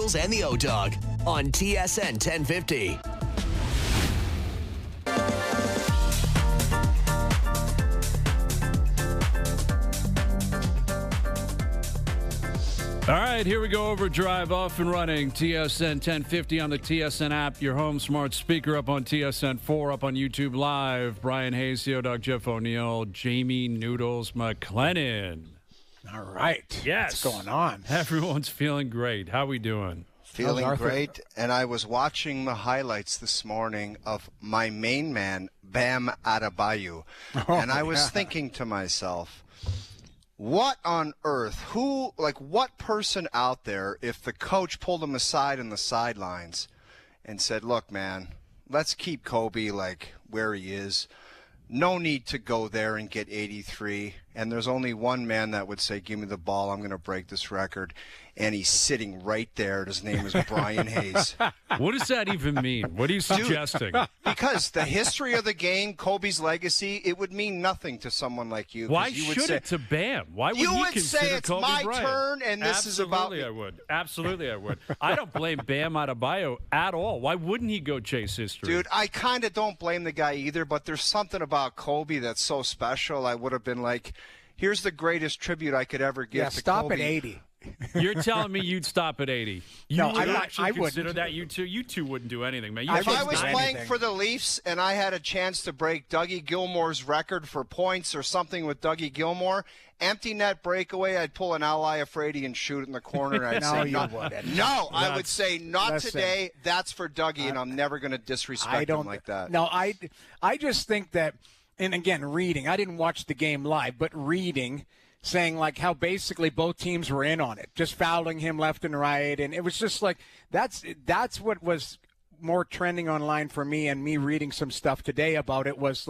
Noodles and the O-Dog on TSN 1050. All right, here we go. OverDrive off and running. TSN 1050 on the TSN app. Your home smart speaker up on TSN 4, up on YouTube Live. Brian Hayes, the O-Dog, Jeff O'Neill, Jamie Noodles McLennan. All right. Yes. What's going on? Everyone's feeling great. How we doing? Feeling great. And I was watching the highlights this morning of my main man, Bam Adebayo. And I was thinking to myself, what on earth, what person out there, if the coach pulled him aside in the sidelines and said, look, man, let's keep Kobe where he is. No need to go there and get 83. And there's only one man that would say, give me the ball, I'm going to break this record. And he's sitting right there. And his name is Brian Hayes. What does that even mean? What are you suggesting? Because the history of the game, Kobe's legacy, it would mean nothing to someone like you. Why you should it to Bam? Why would you he would consider say it's Kobe my Bryant? turn and this is about me. I would. Absolutely, I would. I don't blame Bam Adebayo at all. Why wouldn't he go chase history? Dude, I kind of don't blame the guy either, but there's something about Kobe that's so special. I would have been like, here's the greatest tribute I could ever give to stop Kobe. at 80. You're telling me you'd stop at 80? No, would I actually consider wouldn't. that? You two wouldn't do anything, man. If I was playing for the Leafs and I had a chance to break Dougie Gilmour's record for points or something with Dougie Gilmour, empty net breakaway, I'd pull an Al Iafredi and shoot it in the corner. I'd say, you wouldn't. No, I would say, not listen, today. That's for Dougie, and I'm never going to disrespect him like that. No, I just think that, and again, reading. I didn't watch the game live, but reading, saying how basically both teams were in on it, just fouling him left and right, and it was just that's what was more trending online for me, and me reading some stuff today about it was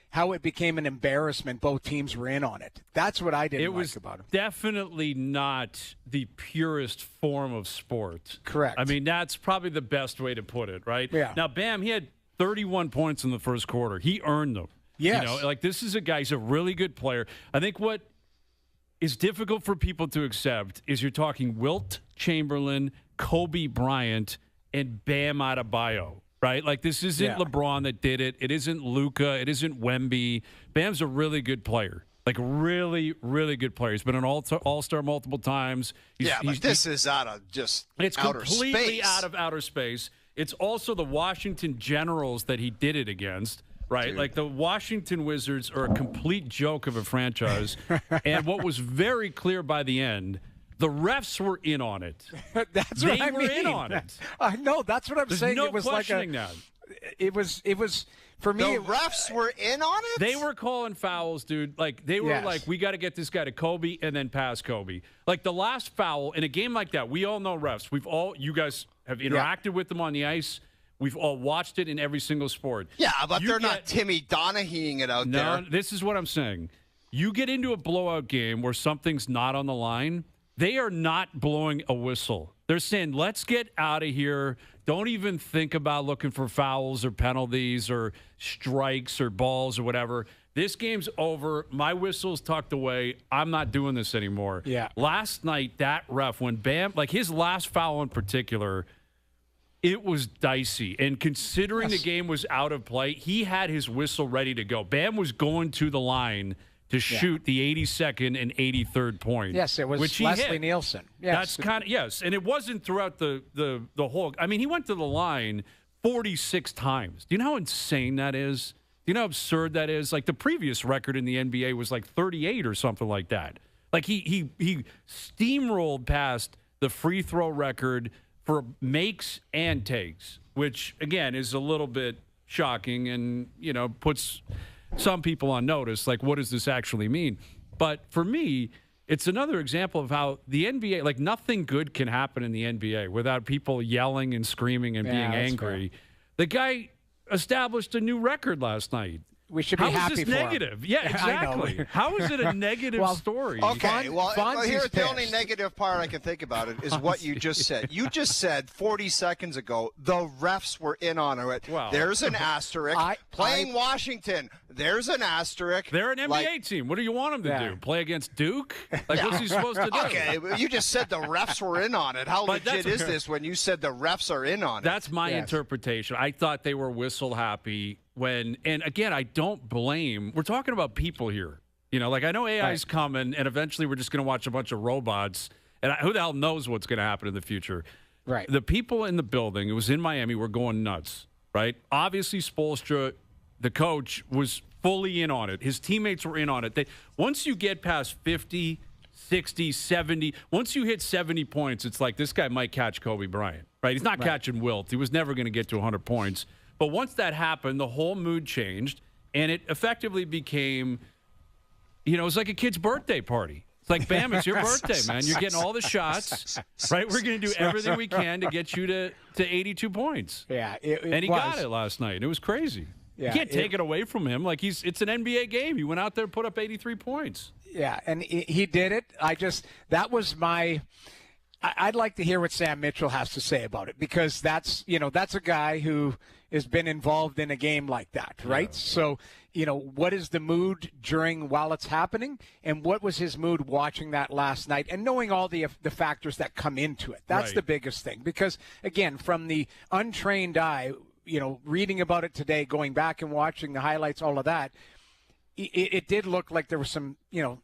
how it became an embarrassment. Both teams were in on it. That's what I didn't like about him. Definitely not the purest form of sport. Correct. I mean, that's probably the best way to put it, right? Yeah. Now, Bam, he had 31 points in the first quarter. He earned them. Yes. This is a guy, he's a really good player. I think what is difficult for people to accept is you're talking Wilt Chamberlain, Kobe Bryant, and Bam Adebayo, right? This isn't LeBron that did it. It isn't Luka. It isn't Wemby. Bam's a really good player. Really, really good player. He's been an all-star multiple times. But this is out of it's outer completely space. out of outer space. It's also the Washington Generals that he did it against. Right, Dude. the Washington Wizards are a complete joke of a franchise. And what was very clear by the end, the refs were in on it. That's they what I were mean. in on it. I know. That's what I'm There's saying. no it was questioning that. It was for me. The refs were in on it? They were calling fouls, dude. They were we got to get this guy to Kobe and then pass Kobe. The last foul in a game like that, we all know refs. You guys have interacted with them on the ice. We've all watched it in every single sport. Yeah, but they're not Timmy Donahueing it out there. No, this is what I'm saying. You get into a blowout game where something's not on the line, they are not blowing a whistle. They're saying, let's get out of here. Don't even think about looking for fouls or penalties or strikes or balls or whatever. This game's over. My whistle's tucked away. I'm not doing this anymore. Yeah. Last night, that ref, when Bam, his last foul in particular, it was dicey. And considering the game was out of play, he had his whistle ready to go. Bam was going to the line to shoot the 82nd and 83rd point. Yes, it was which Leslie hit. Nielsen. Yes. That's yes. And it wasn't throughout the whole. I mean, he went to the line 46 times. Do you know how insane that is? Do you know how absurd that is? The previous record in the NBA was 38 or something like that. He steamrolled past the free throw record for makes and takes, which, again, is a little bit shocking and, puts some people on notice. What does this actually mean? But for me, it's another example of how the NBA, nothing good can happen in the NBA without people yelling and screaming and being angry. Fair. The guy established a new record last night. We should be How happy is this for negative? him. Yeah, exactly. How is it a negative story? Okay, here's the pissed. only negative part I can think about it is what you just said. You just said 40 seconds ago the refs were in on it. Well, there's an asterisk. Playing Washington, there's an asterisk. They're an NBA team. What do you want them to do? Play against Duke? What's he supposed to do? Okay, you just said the refs were in on it. How legit is this when you said the refs are in on it? That's my interpretation. I thought they were whistle happy when, and again, I don't blame. We're talking about people here. You know, like I know AI's coming, and eventually we're just going to watch a bunch of robots, and who the hell knows what's going to happen in the future. Right. The people in the building, it was in Miami, were going nuts, right? Obviously, Spoelstra, the coach, was fully in on it. His teammates were in on it. Once you get past 50, 60, 70, once you hit 70 points, it's like this guy might catch Kobe Bryant, right? He's not catching Wilt. He was never going to get to 100 points. But once that happened, the whole mood changed, and it effectively became, it was like a kid's birthday party. It's like, bam, it's your birthday, man. You're getting all the shots, right? We're going to do everything we can to get you to 82 points. Yeah, and he got it last night. It was crazy. Yeah, you can't take it away from him. Like it's an NBA game. He went out there and put up 83 points. Yeah, and he did it. That was my. I'd like to hear what Sam Mitchell has to say about it, because that's a guy who has been involved in a game like that, right? Yeah. So, what is the mood while it's happening, and what was his mood watching that last night, and knowing all the factors that come into it. That's the biggest thing, because again, from the untrained eye, reading about it today, going back and watching the highlights, all of that. It did look like there was some,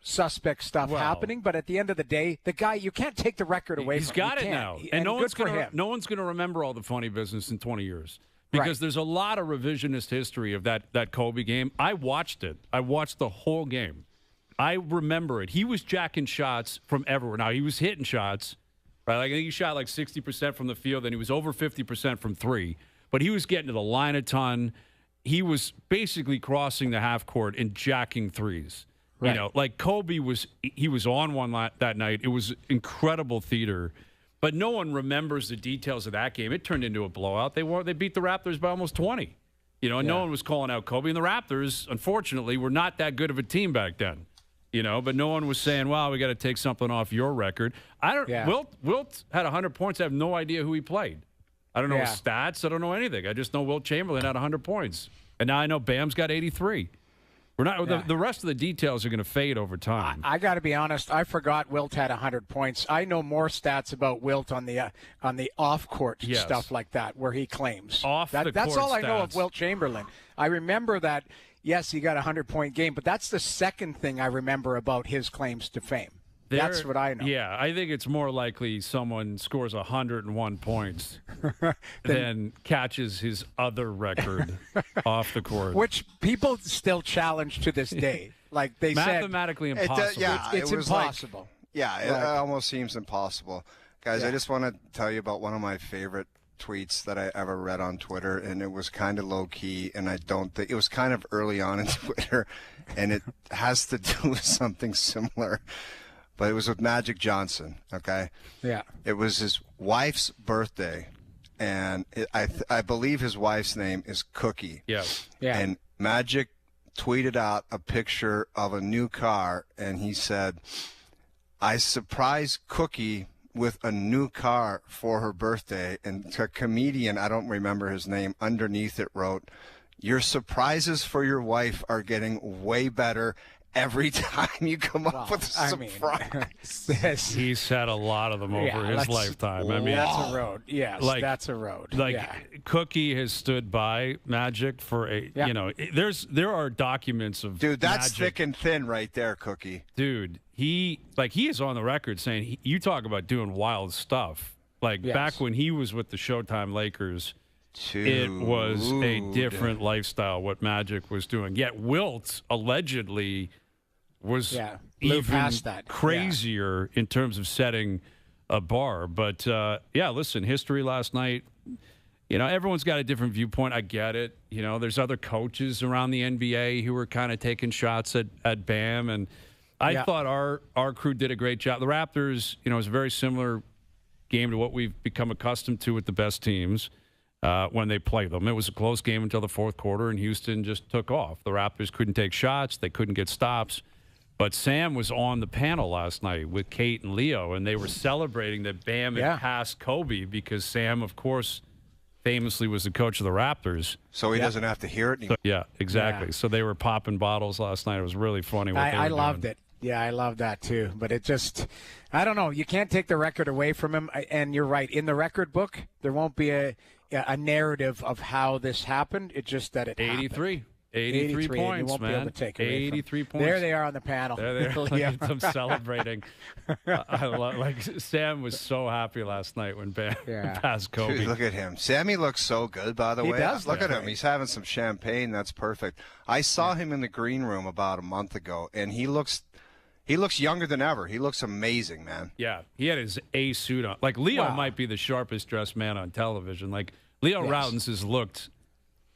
suspect stuff happening, but at the end of the day, the guy, you can't take the record away from him. He's got it now. And no one's going to remember all the funny business in 20 years. Because there's a lot of revisionist history of that Kobe game. I watched it. I watched the whole game. I remember it. He was jacking shots from everywhere. Now, he was hitting shots, right? Like, I think he shot like 60% from the field, and he was over 50% from three. But he was getting to the line a ton. He was basically crossing the half court and jacking threes. Right. Like Kobe was on one that night. It was incredible theater, but no one remembers the details of that game. It turned into a blowout. They beat the Raptors by almost 20. And no one was calling out Kobe. And the Raptors, unfortunately, were not that good of a team back then. But no one was saying, "Wow, we got to take something off your record." Wilt had 100 points. I have no idea who he played. I don't know his stats. I don't know anything. I just know Wilt Chamberlain had 100 points. And now I know Bam's got 83. We're not the rest of the details are going to fade over time. I got to be honest. I forgot Wilt had 100 points. I know more stats about Wilt on the off-court stuff like that, where he claims. That's all I know of Wilt Chamberlain. I remember that, yes, he got a 100-point game, but that's the second thing I remember about his claims to fame. That's what I know. Yeah, I think it's more likely someone scores 101 points than catches his other record off the court. Which people still challenge to this day. Like they mathematically said, impossible. It's impossible. It almost seems impossible. Guys, I just want to tell you about one of my favorite tweets that I ever read on Twitter, and it was kind of low-key, and I don't think – it was kind of early on in Twitter, and it has to do with something similar. But it was with Magic Johnson, okay? Yeah. It was his wife's birthday, and I believe his wife's name is Cookie. Yes. Yeah. And Magic tweeted out a picture of a new car, and he said, "I surprised Cookie with a new car for her birthday." And a comedian, I don't remember his name, underneath it wrote, "Your surprises for your wife are getting way better every time you come up with a surprise." He's had a lot of them over his lifetime. I mean, that's a road. Yes, that's a road. Cookie has stood by Magic for there are documents of dude. That's Magic. Thick and thin right there, Cookie. Dude, he is on the record saying you talk about doing wild stuff. Back when he was with the Showtime Lakers. It was a different lifestyle what Magic was doing. Yet Wilt allegedly was even past that. crazier in terms of setting a bar. But, listen, history last night, everyone's got a different viewpoint. I get it. There's other coaches around the NBA who were kind of taking shots at Bam. And I thought our crew did a great job. The Raptors, it was a very similar game to what we've become accustomed to with the best teams. when they play them. It was a close game until the fourth quarter, and Houston just took off. The Raptors couldn't take shots. They couldn't get stops. But Sam was on the panel last night with Kate and Leo, and they were celebrating that Bam had passed Kobe because Sam, of course, famously was the coach of the Raptors. So he doesn't have to hear it anymore. Yeah, exactly. Yeah. So they were popping bottles last night. It was really funny what they were I loved doing. it. Yeah, I love that too. But it just, I don't know. You can't take the record away from him. And you're right. In the record book, there won't be a narrative of how this happened. It's just that it 83. happened. 83 points, you won't man. Be able to take 83 points. There they are on the panel. There they are. Them celebrating. I love, like, Sam was so happy last night when Bam passed Kobe. Dude, look at him. Sammy looks so good, by the way. He does. Look at him. He's having some champagne. That's perfect. I saw him in the green room about a month ago, and he looks younger than ever. He looks amazing, man. Yeah, he had his A suit on. Like, Leo might be the sharpest dressed man on television. Like, Leo Routins has looked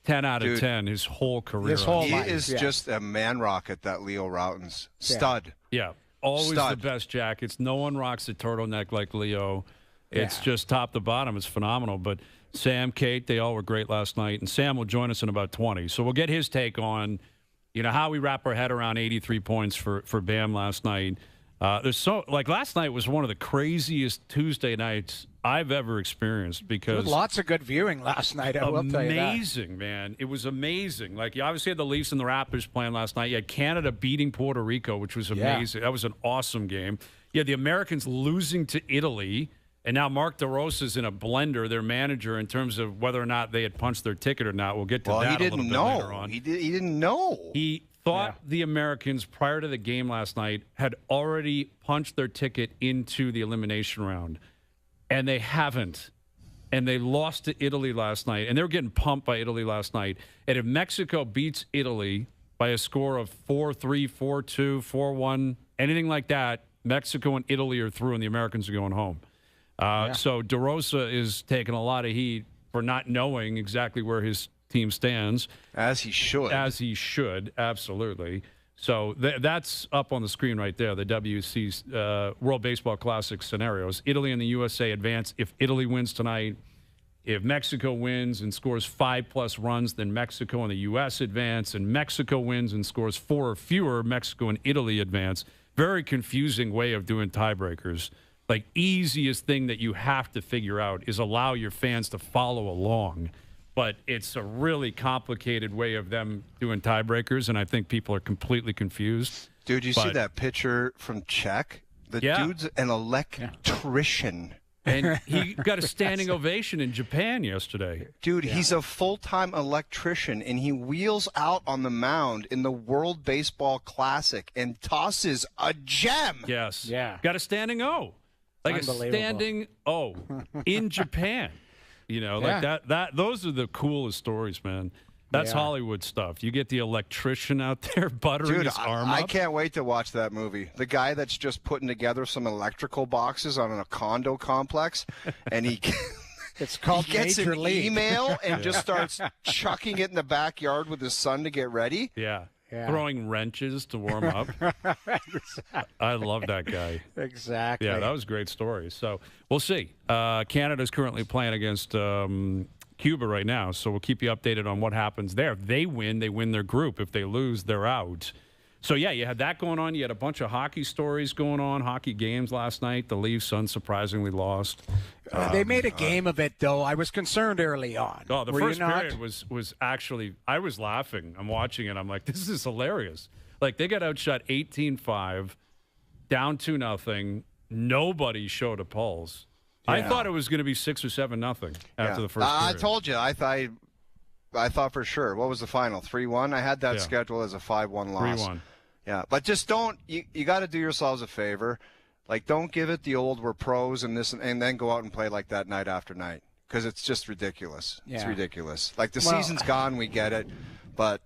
10 out of 10 his whole career. He is just a man rocket, that Leo Routins. Stud. Yeah. Always the best jackets. No one rocks a turtleneck like Leo. It's just top to bottom. It's phenomenal. But Sam, Kate, they all were great last night. And Sam will join us in about 20. So we'll get his take on, how we wrap our head around 83 points for Bam last night. Last night was one of the craziest Tuesday nights I've ever experienced because there was lots of good viewing last night. I will tell you that. Amazing, man. It was amazing. Like, you obviously had the Leafs and the Raptors playing last night. You had Canada beating Puerto Rico, which was amazing. That was an awesome game. You had the Americans losing to Italy, and now Mark DeRosa's in a blender, their manager, in terms of whether or not they had punched their ticket or not. We'll get to that a little bit later on. He didn't know. He thought the Americans, prior to the game last night, had already punched their ticket into the elimination round. And they haven't. And they lost to Italy last night. And they were getting pumped by Italy last night. And if Mexico beats Italy by a score of 4-3, 4-2, 4-1, anything like that, Mexico and Italy are through and the Americans are going home. So DeRosa is taking a lot of heat for not knowing exactly where his team stands. As he should. As he should, absolutely. So that's up on the screen right there, the WC's World Baseball Classic scenarios. Italy and the USA advance if Italy wins tonight. If Mexico wins and scores 5+ runs, then Mexico and the U.S. advance. And Mexico wins and scores 4 or fewer, Mexico and Italy advance. Very confusing way of doing tiebreakers. Like, easiest thing that you have to figure out is allow your fans to follow along. But it's a really complicated way of them doing tiebreakers, and I think people are completely confused. Dude, you see that picture from Czech? The dude's an electrician. And he got a standing ovation in Japan yesterday. Dude, he's a full-time electrician, and he wheels out on the mound in the World Baseball Classic and tosses a gem. Yes. Yeah. Got a standing O. Like a standing O in Japan. Like that. Those are the coolest stories, man. That's Hollywood stuff. You get the electrician out there buttering his arm up. I can't wait to watch that movie. The guy that's just putting together some electrical boxes on a condo complex, and it's called he gets Major an League. email and just starts chucking it in the backyard with his son to get ready. Yeah. Throwing wrenches to warm up. I love that guy. Exactly. Yeah, that was a great story. So we'll see. Canada's currently playing against Cuba right now, so we'll keep you updated on what happens there. If they win their group. If they lose, they're out. So, you had that going on. You had a bunch of hockey stories going on, hockey games last night. The Leafs unsurprisingly lost. They made a game of it, though. I was concerned early on. Oh, the first period was actually – I was laughing. I'm watching it. I'm like, this is hilarious. Like, they got outshot 18-5, down 2-0. Nobody showed a pulse. Yeah. I thought it was going to be 6 or 7-0 after the first period. I told you. I thought for sure. What was the final? 3-1? I had that schedule as a 5-1 loss. 3-1. Yeah, but just don't – you got to do yourselves a favor. Like, don't give it the old we're pros and this and then go out and play like that night after night because it's just ridiculous. Yeah. It's ridiculous. Like, the season's gone. We get it. But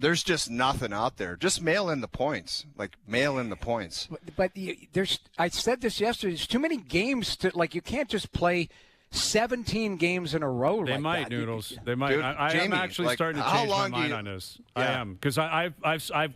there's just nothing out there. Just mail in the points. Like, mail in the points. But I said this yesterday. There's too many games to – like, you can't just play – 17 games in a row. They like might, that. Noodles. They might. Dude, I'm actually starting to change my mind on this. Yeah. I am because I've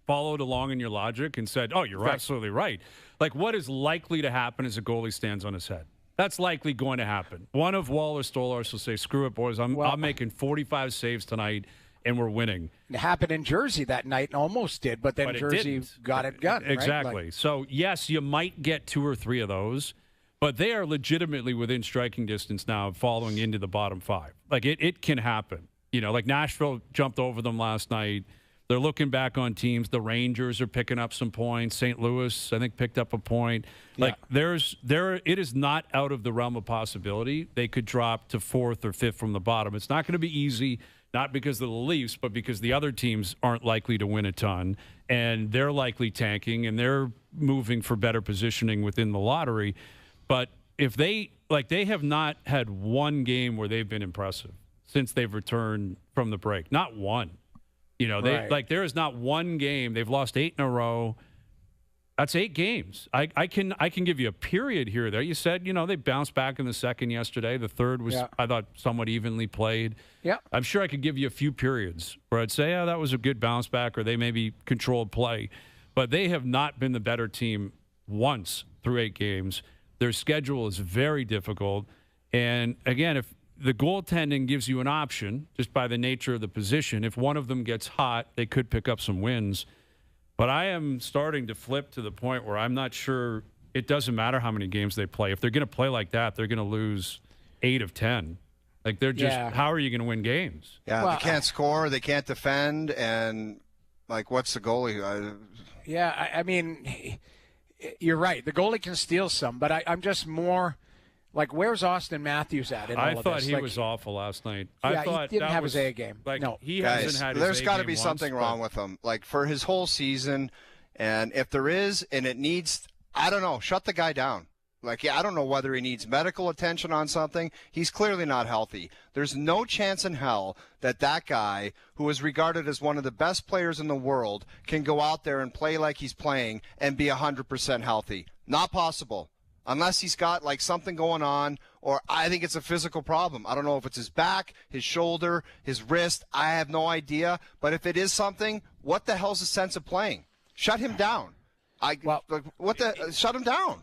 followed along in your logic and said, "Oh, you're absolutely right." Like, what is likely to happen is a goalie stands on his head. That's likely going to happen. One of Wall or Stolarz will say, screw it, boys. I'm making 45 saves tonight, and we're winning. It happened in Jersey that night and almost did, but then Jersey got it done. Exactly. Right? So, yes, you might get 2 or 3 of those, but they are legitimately within striking distance now following into the bottom 5. Like, it can happen. Like Nashville jumped over them last night. They're looking back on teams. The Rangers are picking up some points. St. Louis, I think, picked up a point. Like, it is not out of the realm of possibility. They could drop to 4th or 5th from the bottom. It's not going to be easy, not because of the Leafs, but because the other teams aren't likely to win a ton, and they're likely tanking, and they're moving for better positioning within the lottery. But if they have not had one game where they've been impressive since they've returned from the break. Not one. There is not one game. They've lost 8 in a row. That's 8 games. I can give you a period here. There, you said they bounced back in the second yesterday. The third was I thought somewhat evenly played. Yeah, I'm sure I could give you a few periods where I'd say, that was a good bounce back, or they maybe controlled play, but they have not been the better team once through 8 games. Their schedule is very difficult, and again, if the goaltending gives you an option just by the nature of the position. If one of them gets hot, they could pick up some wins. But I am starting to flip to the point where I'm not sure it doesn't matter how many games they play. If they're going to play like that, they're going to lose 8 of 10. Like, they're just, how are you going to win games? Yeah, they can't score, they can't defend, and, what's the goalie? I mean, you're right. The goalie can steal some, but I'm just more... where's Austin Matthews at in all of this? I thought he was awful last night. Yeah, I thought he didn't have his A game. No. He hasn't had his there's got to be once, something wrong with him. For his whole season, and if there is, and it needs, I don't know, shut the guy down. I don't know whether he needs medical attention on something. He's clearly not healthy. There's no chance in hell that guy, who is regarded as one of the best players in the world, can go out there and play like he's playing and be 100% healthy. Not possible. Unless he's got something going on, or I think it's a physical problem. I don't know if it's his back, his shoulder, his wrist. I have no idea. But if it is something, what the hell's the sense of playing? Shut him down. Shut him down.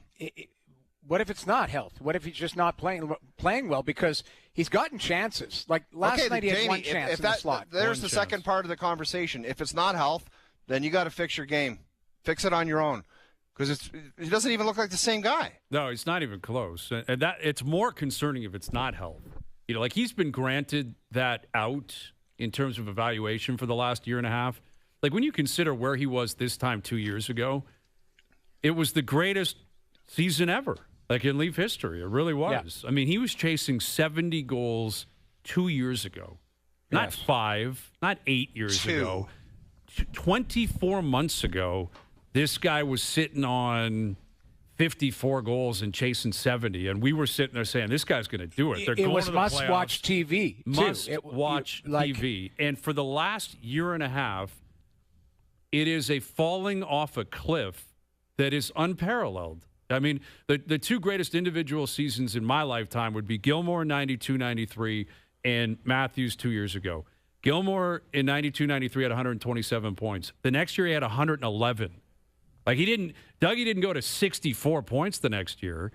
What if it's not health? What if he's just not playing well? Because he's gotten chances. Last night he had one chance in the slot. There's the second part of the conversation. If it's not health, then you got to fix your game. Fix it on your own. Because he doesn't even look like the same guy. No, he's not even close. And that it's more concerning if it's not health. He's been granted that out in terms of evaluation for the last year and a half. When you consider where he was this time 2 years ago, it was the greatest season ever, in Leaf history. It really was. Yeah. I mean, he was chasing 70 goals 2 years ago. Not 5, not 8 years ago. 24 months ago. This guy was sitting on 54 goals and chasing 70, and we were sitting there saying, this guy's going to do it. They're going was to the must-watch TV, too. Must-watch TV. And for the last year and a half, it is a falling off a cliff that is unparalleled. I mean, the 2 greatest individual seasons in my lifetime would be Gilmore in 92-93 and Matthews 2 years ago. Gilmore in 92-93 had 127 points. The next year he had 111. Dougie didn't go to 64 points the next year.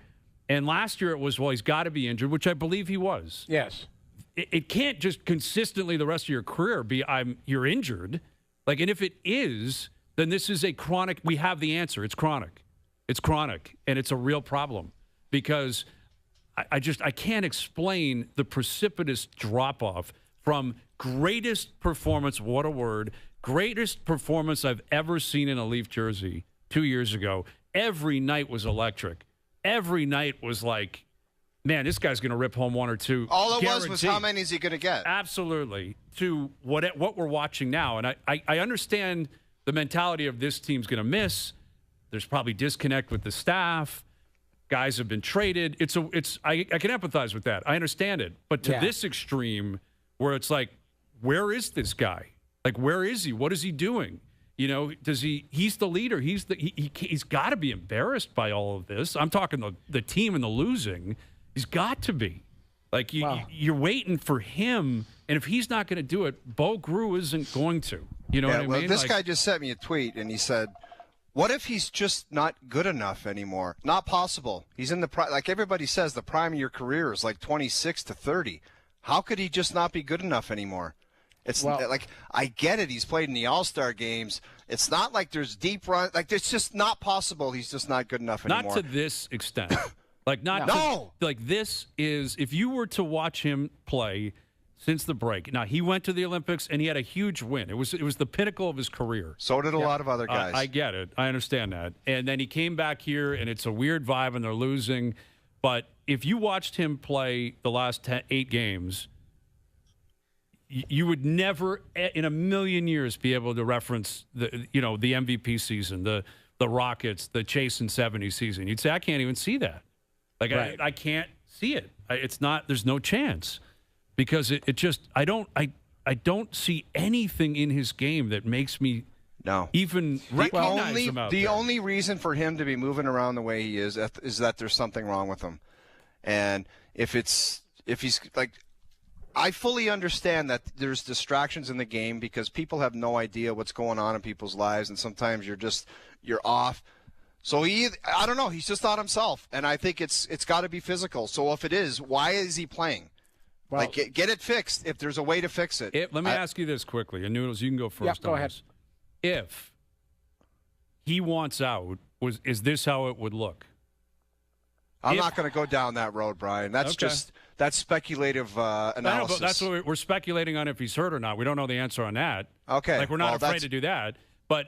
And last year it was, he's got to be injured, which I believe he was. Yes. It can't just consistently the rest of your career be you're injured. And if it is, then this is a chronic, we have the answer. It's chronic. It's chronic, and it's a real problem because I can't explain the precipitous drop-off from greatest performance, what a word, greatest performance I've ever seen in a Leaf jersey 2 years ago. Every night was electric. Every night was man, this guy's going to rip home 1 or 2. All it was how many is he going to get? Absolutely. To what we're watching now. And I understand the mentality of this team's going to miss. There's probably disconnect with the staff. Guys have been traded. I can empathize with that. I understand it. But to this extreme where it's where is this guy? Where is he? What is he doing? He's the leader. He's got to be embarrassed by all of this. I'm talking the team and the losing. He's got to be. You're waiting for him, and if he's not going to do it, Bo Grew isn't going to. You know what I mean? This guy just sent me a tweet, and he said, What if he's just not good enough anymore? Not possible. He's in the like everybody says, the prime of your career is like 26 to 30. How could he just not be good enough anymore? It's like, I get it. He's played in the All-Star games. It's not like there's deep run. Like, it's just not possible. He's just not good enough anymore. Not to this extent. Like, not no. Like, this is, if you were to watch him play since the break. Now, he went to the Olympics, and he had a huge win. It was the pinnacle of his career. So did a lot of other guys. I get it. I understand that. And then he came back here, and it's a weird vibe, and they're losing. But if you watched him play the last 8 games, you would never in a million years be able to reference the MVP season, the Rockets, the Chase and 70 season. You'd say, I can't even see that. Like, right. I can't see it. It's not. There's no chance. Because it just I don't see anything in his game that makes me even recognize him out there. The only reason for him to be moving around the way he is that there's something wrong with him. And if he's like, I fully understand that there's distractions in the game because people have no idea what's going on in people's lives, and sometimes you're off. So I don't know, he's just not himself, and I think it's got to be physical. So if it is, why is he playing? Well, like, get it fixed if there's a way to fix it. Let me ask you this quickly, and Noodles, you can go first. Yeah, go ahead. If he wants out, is this how it would look? I'm not going to go down that road, Brian. That's that's speculative analysis. I know, but that's what we're speculating on, if he's hurt or not. We don't know the answer on that. Okay. Like, we're not afraid to do that. But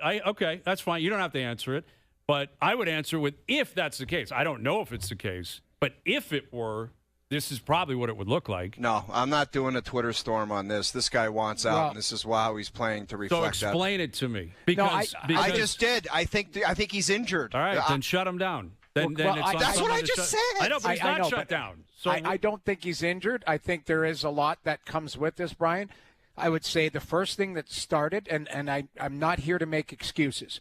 that's fine. You don't have to answer it. But I would answer with, if that's the case. I don't know if it's the case, but if it were, this is probably what it would look like. No, I'm not doing a Twitter storm on this. This guy wants out, and this is how he's playing to reflect that. So explain it to me. Because I just did. I think he's injured. All right, then shut him down. Then that's what I just said. I know, but he's not shut down. So I don't think he's injured. I think there is a lot that comes with this, Brian. I would say the first thing that started, and I'm not here to make excuses,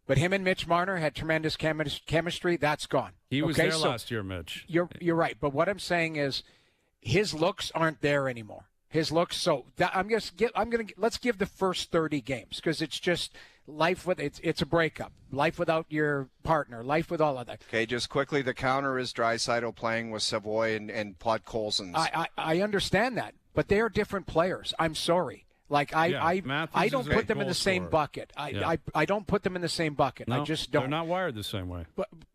but him and Mitch Marner had tremendous chemistry. That's gone. He was there last year, Mitch. You're right. But what I'm saying is his looks aren't there anymore. His looks. So let's give the first 30 games, because it's just life with it's a breakup. Life without your partner. Life with all of that. Okay, just quickly, the counter is Draisaitl playing with Savoy and Podkolzins. I understand that, but they are different players. I'm sorry. Like, I don't put them in the same bucket. I don't put them in the same bucket. No, I just don't. They're not wired the same way.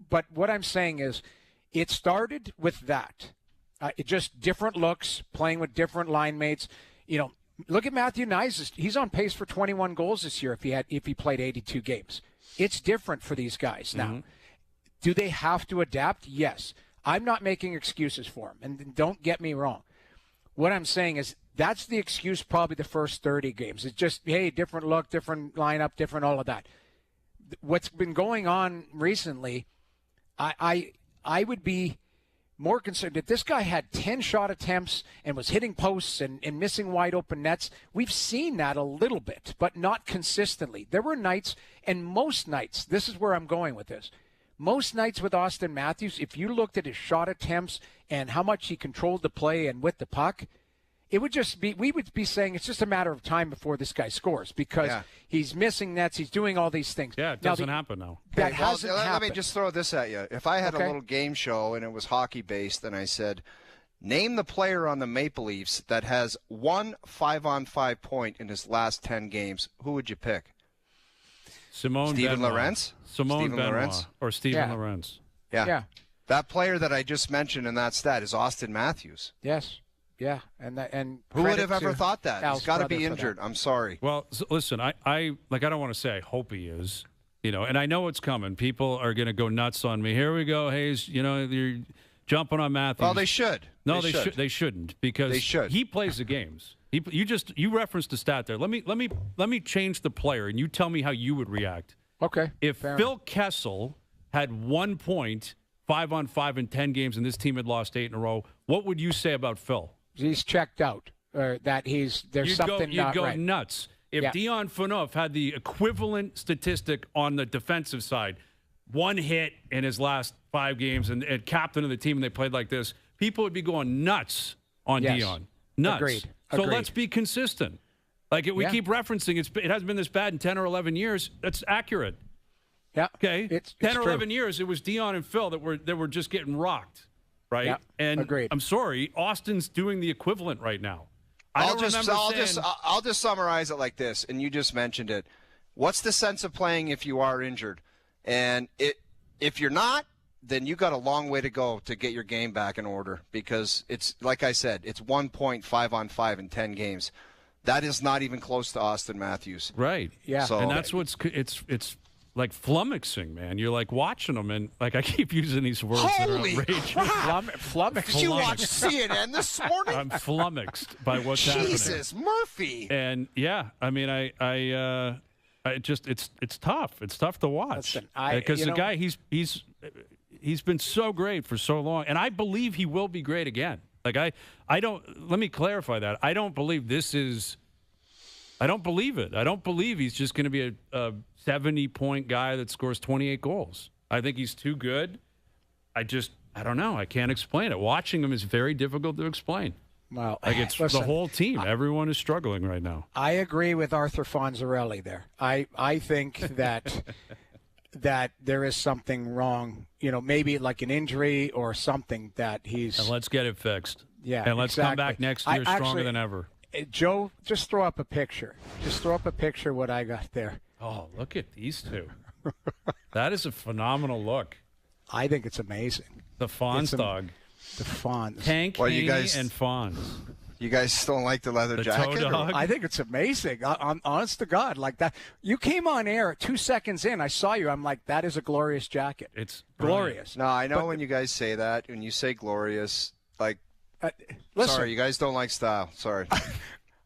But what I'm saying is, it started with that. It just different looks, playing with different line mates. Look at Matthew Knies. He's on pace for 21 goals this year if he played 82 games. It's different for these guys now. Mm-hmm. Do they have to adapt? Yes. I'm not making excuses for them, and don't get me wrong. What I'm saying is, that's the excuse probably the first 30 games. It's just, hey, different look, different lineup, different all of that. What's been going on recently, I would be more concerned. If this guy had 10 shot attempts and was hitting posts and missing wide open nets, we've seen that a little bit, but not consistently. There were nights, and most nights, this is where I'm going with this, most nights with Austin Matthews, if you looked at his shot attempts and how much he controlled the play and with the puck, it would just be, we would be saying it's just a matter of time before this guy scores, because he's missing nets, he's doing all these things. Yeah, it doesn't happen now. That hasn't happened. Let me just throw this at you. If I had a little game show and it was hockey-based, and I said, name the player on the Maple Leafs that has one 5-on-5 point in his last 10 games, who would you pick? Steven Lorentz? Steven Lorentz. Or Steven Lorentz. Yeah. That player that I just mentioned in that stat is Austin Matthews. Yes. Yeah, and who would have ever thought that? Al's He's got to be injured. I'm sorry. Well, listen, I don't want to say I hope he is, and I know it's coming. People are going to go nuts on me. Here we go, Hayes. You're jumping on Matthews. Well, they should. No, they shouldn't, because he plays the games. You referenced the stat there. Let me change the player, and you tell me how you would react. Okay. If Phil Kessel had 1 point, 5-on-5 in 10 games, and this team had lost 8 in a row, what would you say about Phil? He's checked out, or that there's something not right. You'd go nuts. If Dion Phaneuf had the equivalent statistic on the defensive side, 1 hit in his last 5 games, and captain of the team, and they played like this, people would be going nuts on Dion. Nuts. Agreed. So let's be consistent. We keep referencing it hasn't been this bad in 10 or 11 years. That's accurate. Yeah. Okay. It's 10 or true. 11 years, it was Dion and Phil that were just getting rocked, right? Yeah, and agreed. I'm sorry, Austin's doing the equivalent right now. I'll just summarize it like this, and you just mentioned it. What's the sense of playing if you are injured? And if you're not, then you got a long way to go to get your game back in order, because it's, like I said, it's 1.5 on 5 in 10 games. That is not even close to Austin Matthews. Right. Yeah. So, and that's what's it's like flummoxing, man. You're like watching them, and like I keep using these words Holy that are outrageous. Flummoxed. Did you watch CNN this morning? I'm flummoxed by what's happening. Jesus, Murphy. And yeah, I mean, I just it's tough. It's tough to watch Listen, because the guy he's been so great for so long, and I believe he will be great again. Like I don't. Let me clarify that. I don't believe this is. I don't believe it. I don't believe he's just going to be a 70-point guy that scores 28 goals. I think he's too good. I don't know. I can't explain it. Watching him is very difficult to explain. Well, like it's listen, the whole team. Everyone is struggling right now. I agree with Arthur Fonzarelli there. I think that that there is something wrong. You know, maybe like an injury or something that he's. And let's get it fixed. Yeah, and let's come back exactly. next year stronger than ever. Joe, just throw up a picture. Just throw up a picture of what I got there. Oh, look at these two. That is a phenomenal look. I think it's amazing. The Fonz dog. The Fonz. Tank, Haney, and Fonz. You guys don't like the leather jacket? Toe dog? I think it's amazing. I'm honest to God, like that. You came on air 2 seconds in. I saw you. I'm like, that is a glorious jacket. It's glorious. No, I know when you guys say that, when you say glorious, like, listen, sorry, you guys don't like style. Sorry.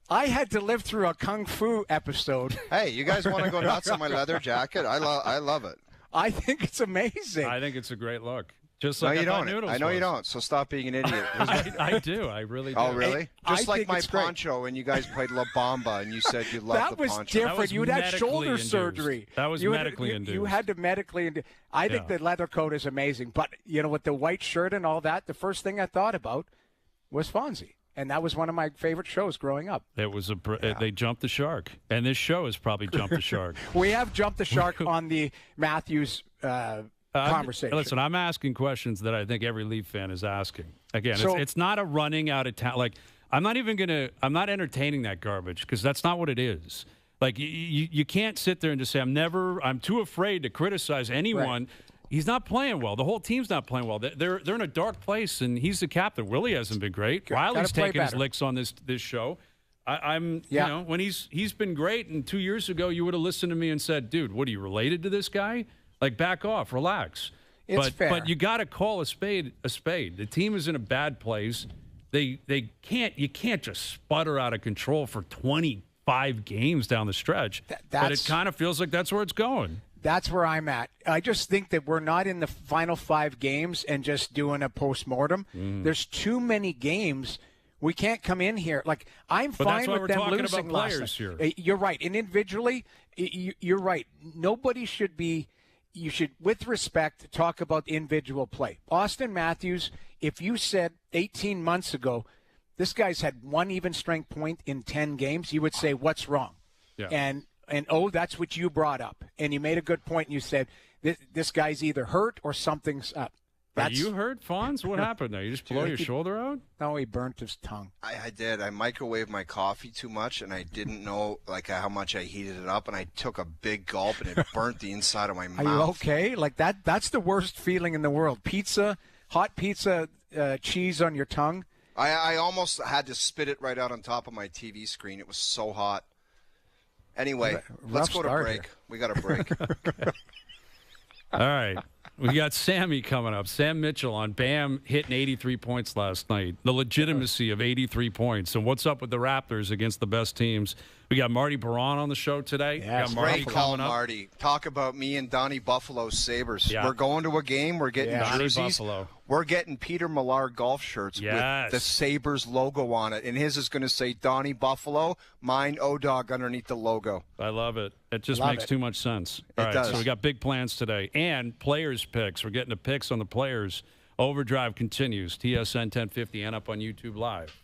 I had to live through a Kung Fu episode. Hey, you guys want to go nuts on my leather jacket? I love it. I think it's amazing. I think it's a great look. Just No, like you don't. Noodles I know was. you don't. So stop being an idiot. I do. I really do. Oh, really? I Just like think my it's great. poncho when you guys played La Bamba and you said you loved That the was poncho. different. was You had medically shoulder induced. surgery. That was medically induced. You had to medically induce. I think the leather coat is amazing. But, you know, with the white shirt and all that, the first thing I thought about was Fonzie. And that was one of my favorite shows growing up. It was they jumped the shark. And this show has probably jumped the shark. We have jumped the shark on the Matthews conversation. Listen, I'm asking questions that I think every Leaf fan is asking. Again, So- it's not a running out of town. Like, I'm not entertaining that garbage because that's not what it is. Like, you can't sit there and just say, I'm too afraid to criticize anyone. Right. He's not playing well. The whole team's not playing well. They're in a dark place, and he's the captain. Willie hasn't been great. Riley's taking his licks on this show. You know, when he's been great, and 2 years ago you would have listened to me and said, dude, what are you, related to this guy? Like, back off, relax. It's fair. But you got to call a spade a spade. The team is in a bad place. You can't just sputter out of control for 25 games down the stretch. But it kind of feels like that's where it's going. That's where I'm at. I just think that we're not in the final 5 games and just doing a postmortem. There's too many games. We can't come in here. Like, I'm fine with them losing last night. Here. You're right. And individually, you're right. Nobody should be – you should, with respect, talk about individual play. Austin Matthews, if you said 18 months ago, this guy's had 1 even strength point in 10 games, you would say, what's wrong? Yeah. And that's what you brought up. And you made a good point. And you said, this guy's either hurt or something's up. Are you hurt, Fonz? What happened there? You just blow your shoulder out? No, he burnt his tongue. I did. I microwaved my coffee too much, and I didn't know how much I heated it up, and I took a big gulp, and it burnt the inside of my mouth. Are you okay? Like that's the worst feeling in the world. Pizza, hot pizza, cheese on your tongue. I almost had to spit it right out on top of my TV screen. It was so hot. Anyway, let's go to break. We got a break. All right. We got Sammy coming up. Sam Mitchell on Bam hitting 83 points last night. The legitimacy of 83 points. And what's up with the Raptors against the best teams? We got Marty Baron on the show today. Yes, we got Marty great call, coming up. Marty. Talk about me and Donnie Buffalo's Sabres. Yeah. We're going to a game. We're getting jerseys. Buffalo. We're getting Peter Millar golf shirts with the Sabres logo on it. And his is going to say Donnie Buffalo, mine O-Dog underneath the logo. I love it. It just makes too much sense. All right, does. so we got big plans today. And players' picks. We're getting the picks on the players. OverDrive continues. TSN 1050 and up on YouTube Live.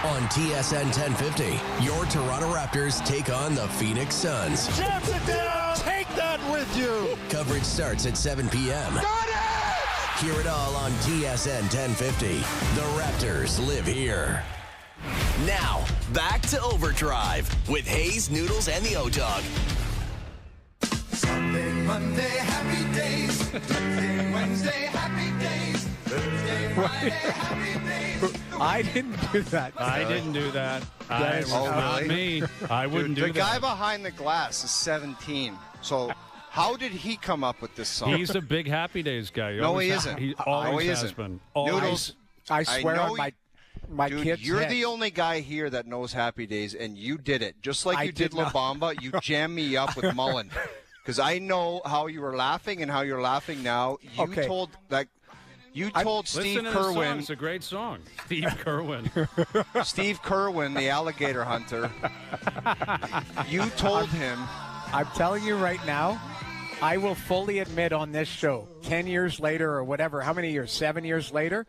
On TSN 1050, your Toronto Raptors take on the Phoenix Suns. Jams it down! Take that with you! Coverage starts at 7 p.m. Got it! Hear it all on TSN 1050. The Raptors live here. Now, back to Overdrive with Hayes, Noodles, and the O-Dog. Sunday, Monday, happy days. Tuesday, Wednesday, happy days. Thursday, Friday, happy days. I didn't do that. I didn't do that. It was Oh, not really? me. I wouldn't Dude, do the guy that. behind the glass is 17. So how did he come up with this song? He's a big Happy Days guy. No, always he has- isn't. He No, always he has isn't. been. Noodles, I swear know on my dude, kid's you're head. the only guy here that knows Happy Days, and you did it. Just like I you did did not. La Bamba, you jammed me up with Mullen. Because I know how you were laughing and how you're laughing now. You Okay. told Listen Steve to this song. Kerwin, It's a great song. Steve Kerwin. Steve Kerwin, the alligator hunter. You told him. I'm telling you right now, I will fully admit on this show, 10 years later or whatever, how many years? 7 years later,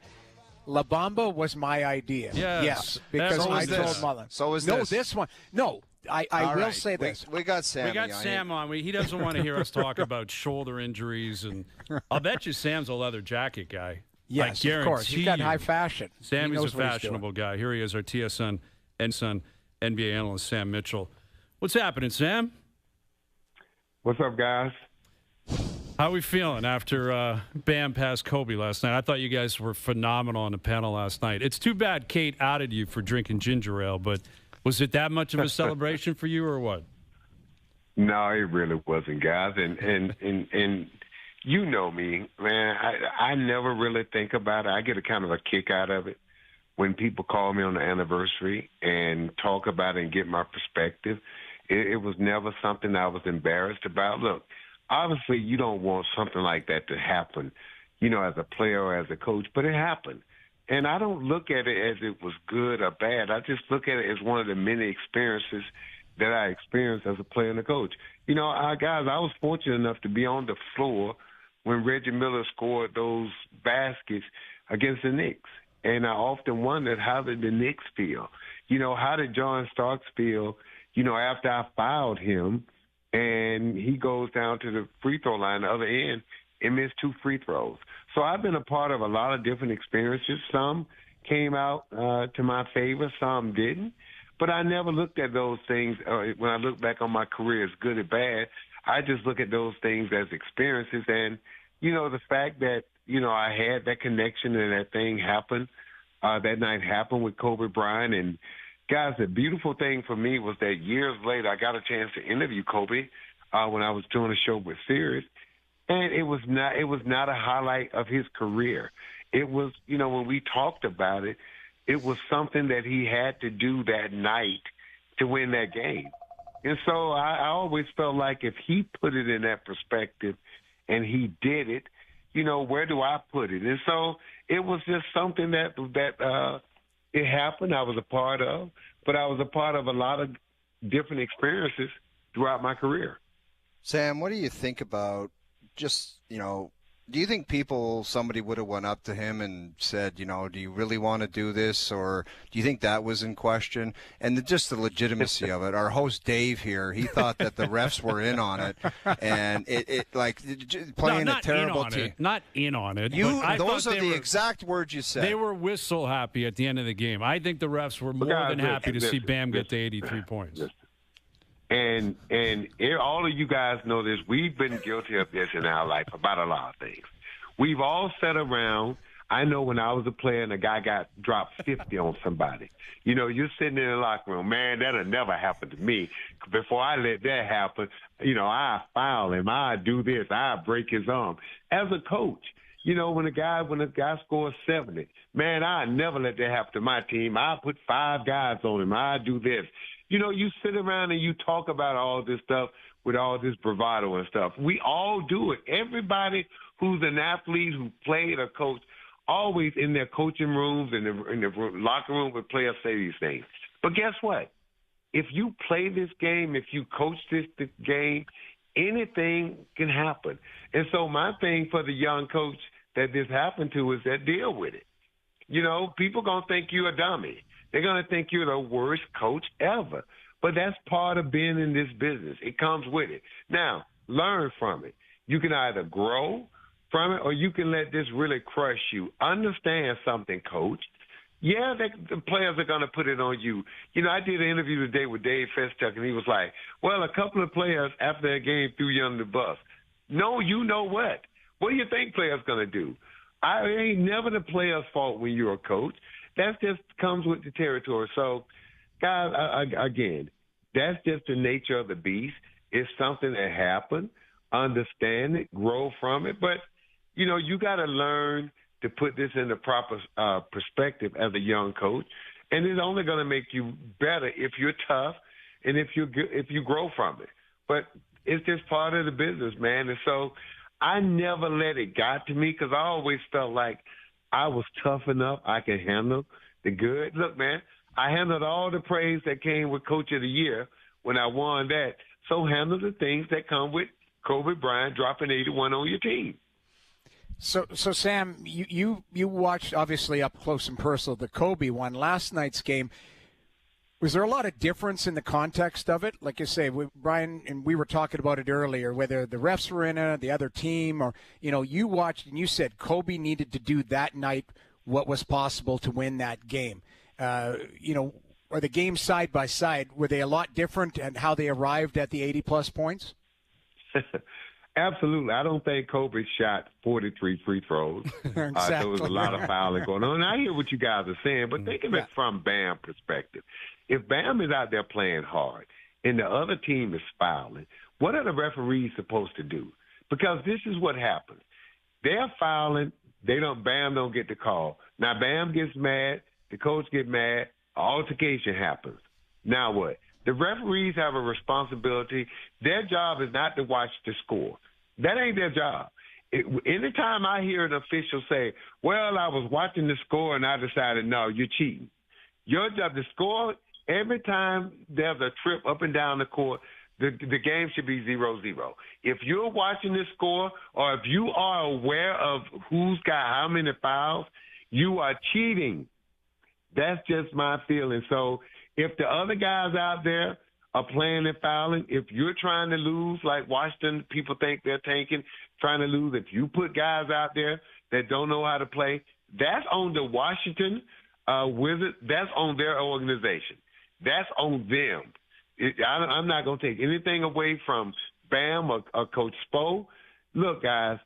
La Bamba was my idea. Yes. because So I is this. told Mullen. So is no, this. this one. No, I All will right, say this. We got Sam. We got Sam on. He doesn't want to hear us talk about shoulder injuries. And I'll bet you Sam's a leather jacket guy. Yes, I of course. He's got guarantee high you. fashion. Sam He is a knows what he's fashionable guy. Here he is, our TSN and Son NBA analyst, Sam Mitchell. What's happening, Sam? What's up, guys? How are we feeling after Bam passed Kobe last night? I thought you guys were phenomenal on the panel last night. It's too bad Kate outed you for drinking ginger ale, but was it that much of a celebration for you or what? No, it really wasn't, guys. And you know me, man. I never really think about it. I get a kind of a kick out of it when people call me on the anniversary and talk about it and get my perspective. It was never something I was embarrassed about. Look, obviously you don't want something like that to happen, as a player or as a coach, but it happened. And I don't look at it as it was good or bad. I just look at it as one of the many experiences that I experienced as a player and a coach. Guys, I was fortunate enough to be on the floor when Reggie Miller scored those baskets against the Knicks. And I often wondered, how did the Knicks feel? How did John Starks feel, after I fouled him and he goes down to the free throw line, the other end, and missed 2 free throws. So I've been a part of a lot of different experiences. Some came out to my favor, some didn't. But I never looked at those things when I look back on my career as good or bad. I just look at those things as experiences. And, the fact that, I had that connection and that thing happen, that night happened with Kobe Bryant. And, guys, the beautiful thing for me was that years later I got a chance to interview Kobe when I was doing a show with Sirius. And it was not a highlight of his career. It was, when we talked about it, it was something that he had to do that night to win that game. And so I always felt like if he put it in that perspective and he did it, where do I put it? And so it was just something that it happened. I was a part of, but I was a part of a lot of different experiences throughout my career. Sam, what do you think about just, do you think somebody would have went up to him and said, do you really want to do this? Or do you think that was in question? And just the legitimacy of it. Our host, Dave, here, he thought that the refs were in on it. And playing a terrible team. Not in on it. Those are the exact words you said. They were whistle happy at the end of the game. I think the refs were more than happy to see Bam get to 83 points. And all of you guys know this. We've been guilty of this in our life about a lot of things. We've all sat around. I know when I was a player and a guy got dropped 50 on somebody. You're sitting in the locker room. Man, that'll never happen to me. Before I let that happen, I foul him. I do this. I break his arm. As a coach, when a guy scores 70, man, I never let that happen to my team. I put 5 guys on him. I do this. You sit around and you talk about all this stuff with all this bravado and stuff. We all do it. Everybody who's an athlete, who played or coached, always in their coaching rooms, in the locker room with players say these things. But guess what? If you play this game, if you coach this game, anything can happen. And so my thing for the young coach that this happened to is that deal with it. People going to think you're a dummy. They're going to think you're the worst coach ever. But that's part of being in this business. It comes with it. Now, learn from it. You can either grow from it or you can let this really crush you. Understand something, coach. Yeah, the players are going to put it on you. You know, I did an interview today with Dave Festuck, and he was like, well, a couple of players after that game threw you under the bus. No, you know what? What do you think players going to do? It ain't never the player's fault when you're a coach. That just comes with the territory. So, guys, again, that's just the nature of the beast. It's something that happened. Understand it, grow from it. But, you know, you got to learn to put this in the proper perspective as a young coach. And it's only going to make you better if you're tough and if you grow from it. But it's just part of the business, man. And so I never let it get to me because I always felt like I was tough enough. I could handle the good. Look, man, I handled all the praise that came with Coach of the Year when I won that. So handle the things that come with Kobe Bryant dropping 81 on your team. So Sam, you watched obviously up close and personal the Kobe one last night's game. Was there a lot of difference in the context of it? Like you say, Brian, and we were talking about it earlier, whether the refs were in it, the other team, or, you know, you watched and you said Kobe needed to do that night what was possible to win that game. You know, are the games side by side, were they a lot different and how they arrived at the 80-plus points? Absolutely. I don't think Kobe shot 43 free throws. Exactly. There was a lot of fouling going on. And I hear what you guys are saying, but think of it from Bam's perspective. If Bam is out there playing hard and the other team is fouling, what are the referees supposed to do? Because this is what happens. They're fouling. Bam don't get the call. Now, Bam gets mad. The coach gets mad. Altercation happens. Now what? The referees have a responsibility. Their job is not to watch the score. That ain't their job. Anytime I hear an official say, well, I was watching the score and I decided, no, you're cheating. Your job, the score, every time there's a trip up and down the court, the game should be 0-0. If you're watching the score or if you are aware of who's got how many fouls, you are cheating. That's just my feeling. So if the other guys out there are playing and fouling, if you're trying to lose, like Washington, people think they're tanking, trying to lose, if you put guys out there that don't know how to play, that's on the Washington Wizards. That's on their organization. That's on them. I'm not going to take anything away from Bam or Coach Spo. Look, guys,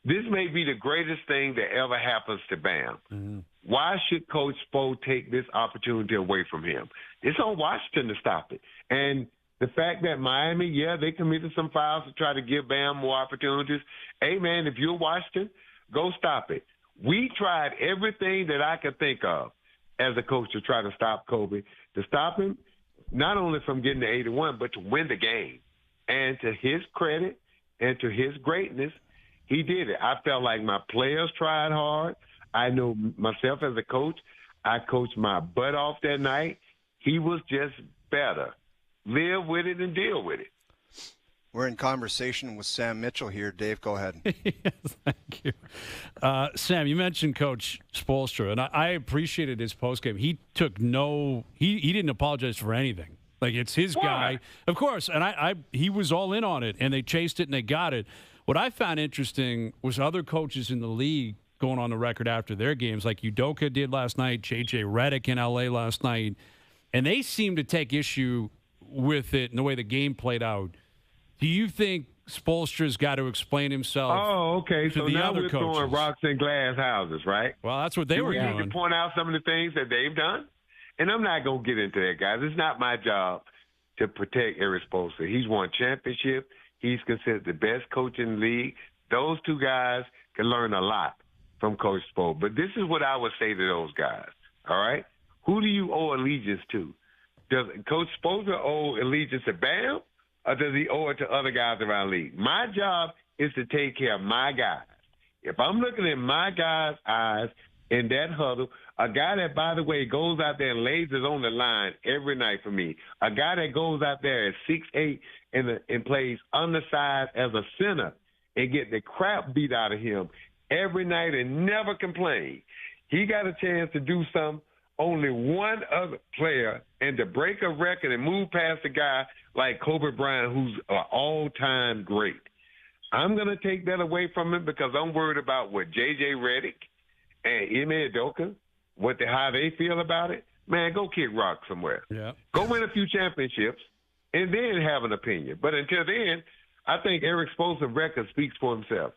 this may be the greatest thing that ever happens to Bam. Mm-hmm. Why should Coach Spo take this opportunity away from him? It's on Washington to stop it. And the fact that Miami, they committed some fouls to try to give Bam more opportunities. Hey, man, if you're Washington, go stop it. We tried everything that I could think of as a coach to try to stop Kobe, to stop him not only from getting to 81, but to win the game. And to his credit and to his greatness, he did it. I felt like my players tried hard. I know myself as a coach, I coached my butt off that night. He was just better. Live with it and deal with it. We're in conversation with Sam Mitchell here. Dave, go ahead. Yes, thank you. Sam, you mentioned Coach Spoelstra, and I appreciated his postgame. He took he didn't apologize for anything. Like, it's his guy. Of course, and he was all in on it, and they chased it and they got it. What I found interesting was other coaches in the league going on the record after their games, like Udoka did last night, J.J. Redick in L.A. last night, and they seem to take issue with it and the way the game played out. Do you think Spoelstra's got to explain himself? Oh, okay. To so the now other we're coaches? throwing rocks in glass houses, right? Well, that's what they were doing. We need to point out some of the things that they've done, and I'm not going to get into that, guys. It's not my job to protect Erik Spoelstra. He's won championship. He's considered the best coach in the league. Those two guys can learn a lot from Coach Spo. But this is what I would say to those guys, all right? Who do you owe allegiance to? Does Coach Spoelstra owe allegiance to Bam, or does he owe it to other guys around the league? My job is to take care of my guys. If I'm looking at my guys' eyes in that huddle, a guy that, by the way, goes out there and lays it on the line every night for me, a guy that goes out there at 6'8" and plays undersized as a center and get the crap beat out of him every night and never complain. He got a chance to do something only one other player, and to break a record and move past a guy like Kobe Bryant, who's an all-time great. I'm going to take that away from him because I'm worried about what J.J. Redick and Ime Udoka, how they feel about it. Man, go kick rock somewhere. Yeah. Go win a few championships and then have an opinion. But until then, I think Eric Spoelstra's record speaks for himself.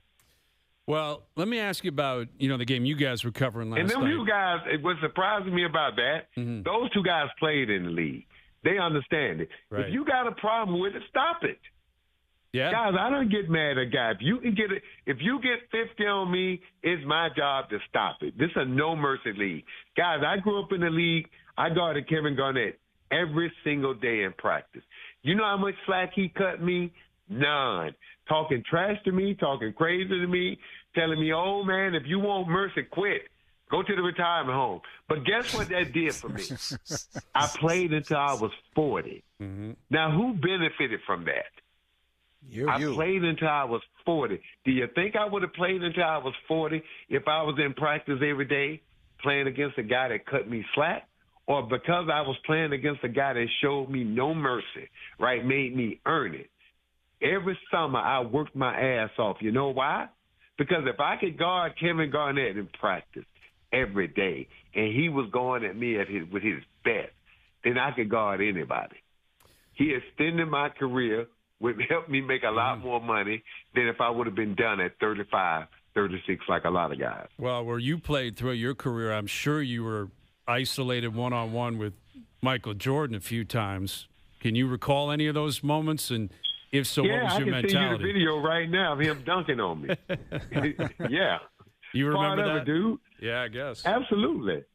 Well, let me ask you about, the game you guys were covering last night. And then you guys, what surprised me about that, those two guys played in the league. They understand it. Right. If you got a problem with it, stop it. Yeah. Guys, I don't get mad at guys. If you get 50 on me, it's my job to stop it. This is a no mercy league. Guys, I grew up in the league. I guarded Kevin Garnett every single day in practice. You know how much slack he cut me? None. Talking trash to me, talking crazy to me, telling me, oh, man, if you want mercy, quit. Go to the retirement home. But guess what that did for me? I played until I was 40. Mm-hmm. Now, who benefited from that? I played until I was 40. Do you think I would have played until I was 40 if I was in practice every day playing against a guy that cut me slack? Or because I was playing against a guy that showed me no mercy, right, made me earn it? Every summer I worked my ass off. You know why? Because if I could guard Kevin Garnett in practice every day and he was going at me with his best, then I could guard anybody. He extended my career, would help me make a lot more money than if I would have been done at 35, 36 like a lot of guys. Well, where you played throughout your career, I'm sure you were isolated one-on-one with Michael Jordan a few times. Can you recall any of those moments? And if so, what was your mentality? Yeah, I can send you the video right now of him dunking on me. Yeah. You remember that? It, dude. Yeah, I guess. Absolutely.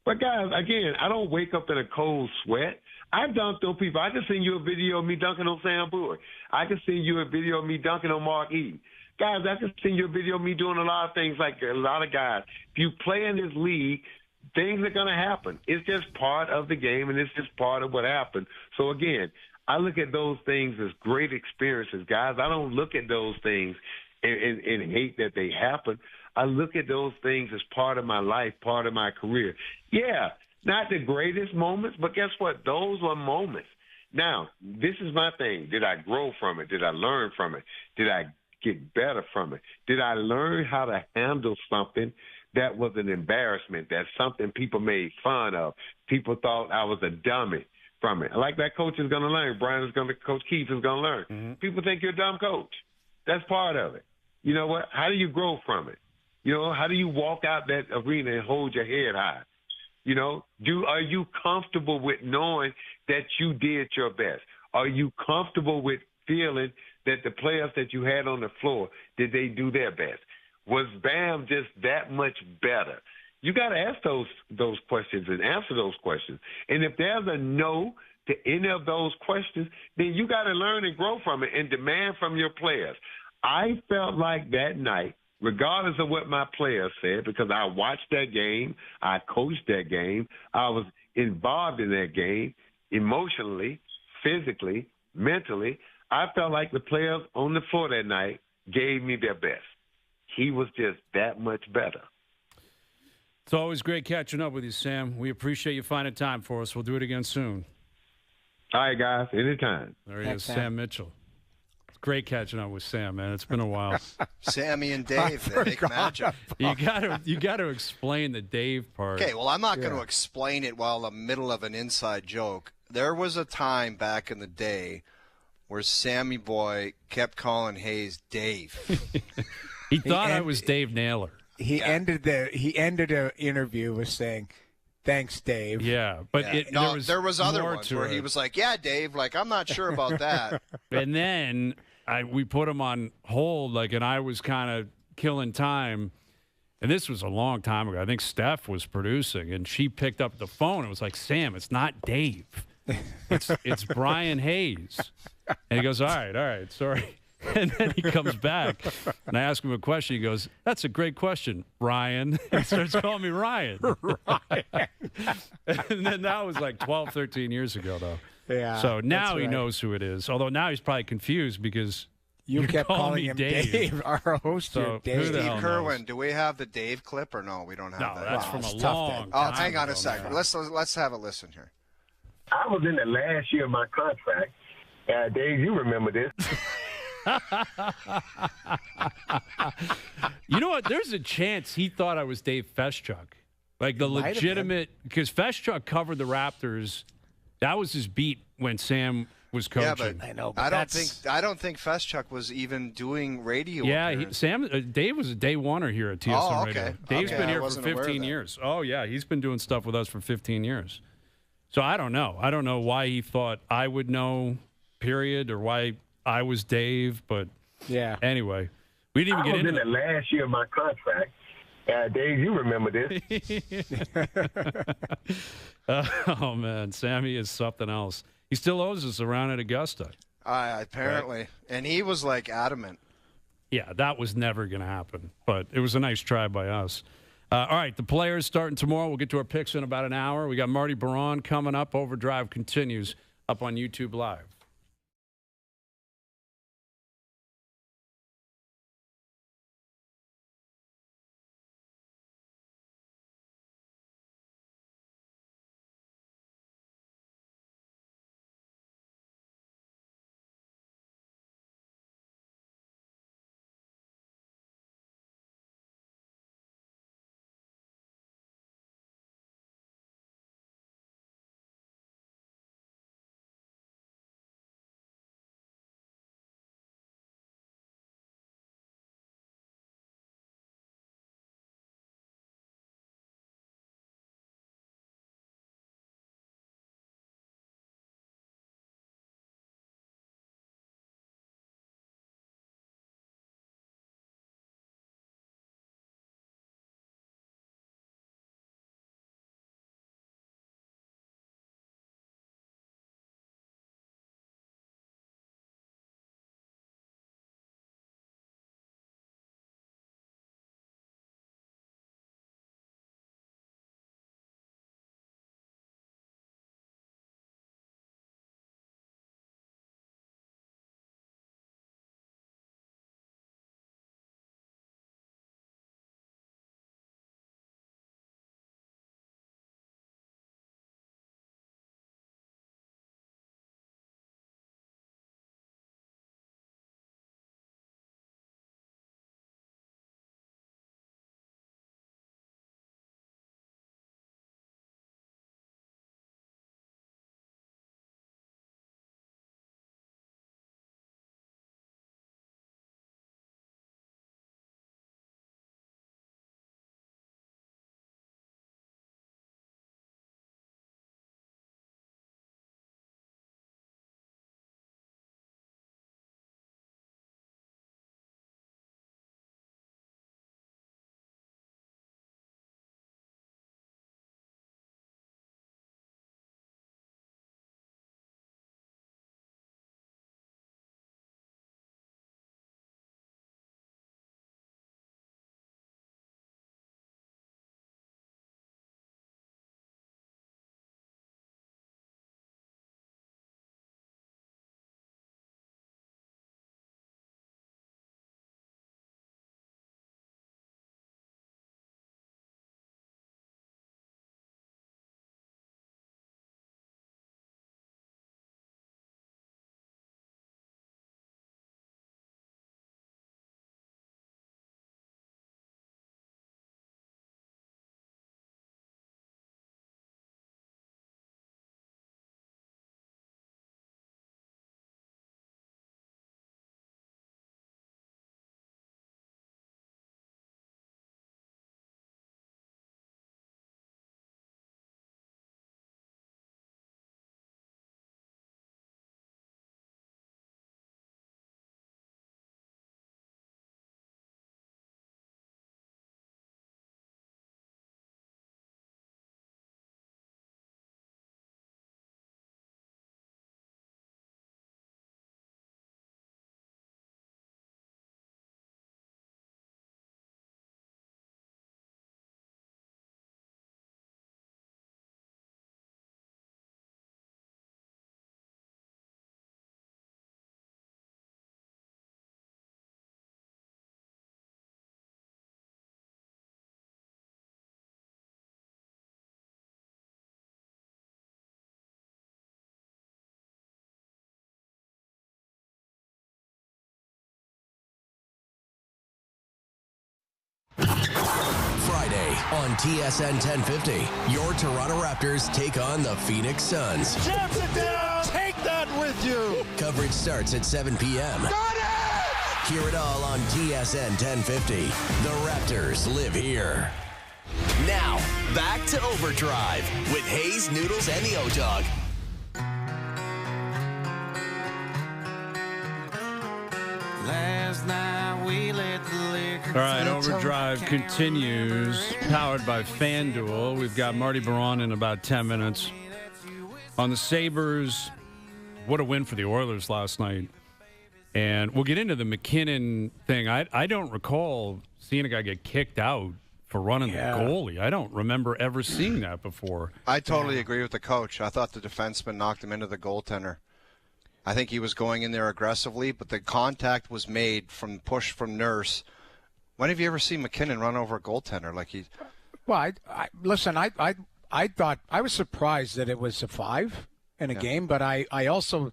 But, guys, again, I don't wake up in a cold sweat. I've dunked on people. I can send you a video of me dunking on Sam Bowie. I can send you a video of me dunking on Mark Eaton. Guys, I can send you a video of me doing a lot of things like a lot of guys. If you play in this league, things are going to happen. It's just part of the game, and it's just part of what happened. So, again, I look at those things as great experiences, guys. I don't look at those things and hate that they happen. I look at those things as part of my life, part of my career. Yeah, not the greatest moments, but guess what? Those were moments. Now, this is my thing. Did I grow from it? Did I learn from it? Did I get better from it? Did I learn how to handle something that was an embarrassment, that's something people made fun of? People thought I was a dummy from it. Like that coach is going to learn. Coach Keith is going to learn. Mm-hmm. People think you're a dumb coach. That's part of it. You know what? How do you grow from it? You know, how do you walk out that arena and hold your head high? You know, are you comfortable with knowing that you did your best? Are you comfortable with feeling that the players that you had on the floor, did they do their best? Was Bam just that much better? You got to ask those questions and answer those questions. And if there's a no to any of those questions, then you got to learn and grow from it and demand from your players. I felt like that night, regardless of what my players said, because I watched that game, I coached that game, I was involved in that game emotionally, physically, mentally. I felt like the players on the floor that night gave me their best. He was just that much better. It's always great catching up with you, Sam. We appreciate you finding time for us. We'll do it again soon. All right, guys. Anytime. There he is, Sam Mitchell. It's great catching up with Sam, man. It's been a while. Sammy and Dave, they make magic. You got to explain the Dave part. Okay, well, I'm not going to explain it while in the middle of an inside joke. There was a time back in the day where Sammy Boy kept calling Hayes Dave. He thought I was Dave Naylor. He ended the interview with saying, "Thanks, Dave." Yeah, but there was other ones where he was like, "Yeah, Dave, like I'm not sure about that." And then we put him on hold, and I was kind of killing time. And this was a long time ago. I think Steph was producing, and she picked up the phone and was like, "Sam, it's not Dave. It's Brian Hayes." And he goes, all right, sorry. And then he comes back, and I ask him a question. He goes, "That's a great question, Ryan." He starts calling me Ryan. Ryan. And then that was like 12, 13 years ago, though. Yeah. So now he knows who it is, although now he's probably confused because You You're kept calling me him Dave. Our host So, here, who Dave. the hell Steve Kerwin, knows? do we have the Dave clip or no? We don't have No, that. that's Wow, from it's a tough, long Dave. Oh, time hang on a ago, second. man. Let's have a listen here. I was in the last year of my contract. Dave, you remember this. You know what? There's a chance he thought I was Dave Feschuk. Like the Might have legitimate, because Feschuk covered the Raptors. That was his beat when Sam was coaching. Yeah, I know, but but I don't think Feschuk was even doing radio. Yeah, appearances. Dave was a day oneer here at TSN Oh, okay. Radio. Dave's Okay, been I here for wasn't aware of 15 that. years. Oh, yeah, he's been doing stuff with us for 15 years. So I don't know. I don't know why he thought I would know, period, or why I was Dave. But Yeah. anyway, we didn't even I get was into in the last year of my contract. Dave, you remember this. Oh, man, Sammy is something else. He still owes us around at Augusta. Apparently. And he was like adamant. Yeah, that was never going to happen, but it was a nice try by us. All right, the players starting tomorrow. We'll get to our picks in about an hour. We got Marty Baron coming up. OverDrive continues up on YouTube Live. On TSN 1050, your Toronto Raptors take on the Phoenix Suns. Jams it down. Take that with you. Coverage starts at 7 p.m. Got it! Hear it all on TSN 1050. The Raptors live here. Now, back to OverDrive with Hayes, Noodles, and the O-Dog. Last night we let the liquor. All right, OverDrive continues, powered by FanDuel. We've got Marty Baron in about 10 minutes. On the Sabres, what a win for the Oilers last night. And we'll get into the McKinnon thing. I don't recall seeing a guy get kicked out for running the goalie. I don't remember ever seeing that before. I totally agree with the coach. I thought the defenseman knocked him into the goaltender. I think he was going in there aggressively, but the contact was made from push from Nurse. When have you ever seen McKinnon run over a goaltender like he? Well, listen. I thought I was surprised that it was a 5 in a game, but I also.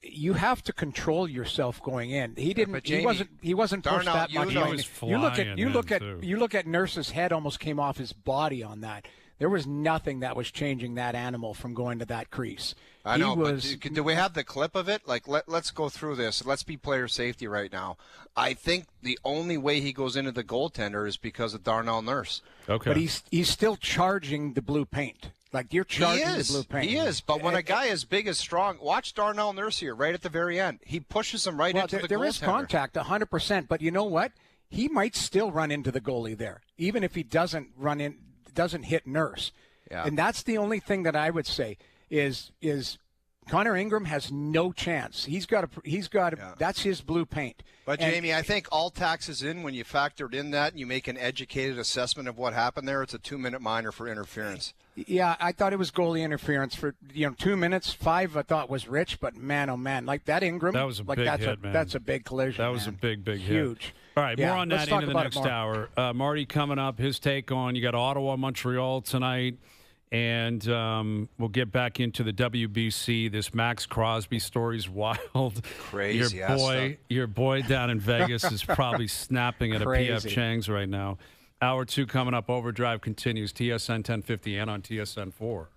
You have to control yourself going in. He didn't. Jamie, he wasn't pushed that much. You look at Nurse's head almost came off his body on that. There was nothing that was changing that animal from going to that crease. I know, but do we have the clip of it? Like, let's go through this. Let's be player safety right now. I think the only way he goes into the goaltender is because of Darnell Nurse. Okay, but he's still charging the blue paint. Like you're charging the blue paint. He is, but when a guy as big as strong, watch Darnell Nurse here, right at the very end. He pushes him right into the goaltender. There is contact, 100%. But you know what? He might still run into the goalie there, even if he doesn't hit Nurse. Yeah. And that's the only thing that I would say is Connor Ingram has no chance. He's got that's his blue paint. But Jamie, I think all taxes in when you factored in that and you make an educated assessment of what happened there, it's a 2-minute minor for interference. Yeah, I thought it was goalie interference for 2 minutes. 5 I thought was rich, but man, oh man, like that Ingram. That was a big hit, man. That's a big collision. That was man. a big hit. Huge. All right, more on that into the next hour. Marty coming up, his take on, you got Ottawa, Montreal tonight, and we'll get back into the WBC. This Max Crosby story's wild. Crazy. Your boy down in Vegas is probably snapping at a PF Chang's right now. Hour 2 coming up. OverDrive continues. TSN 1050 and on TSN 4.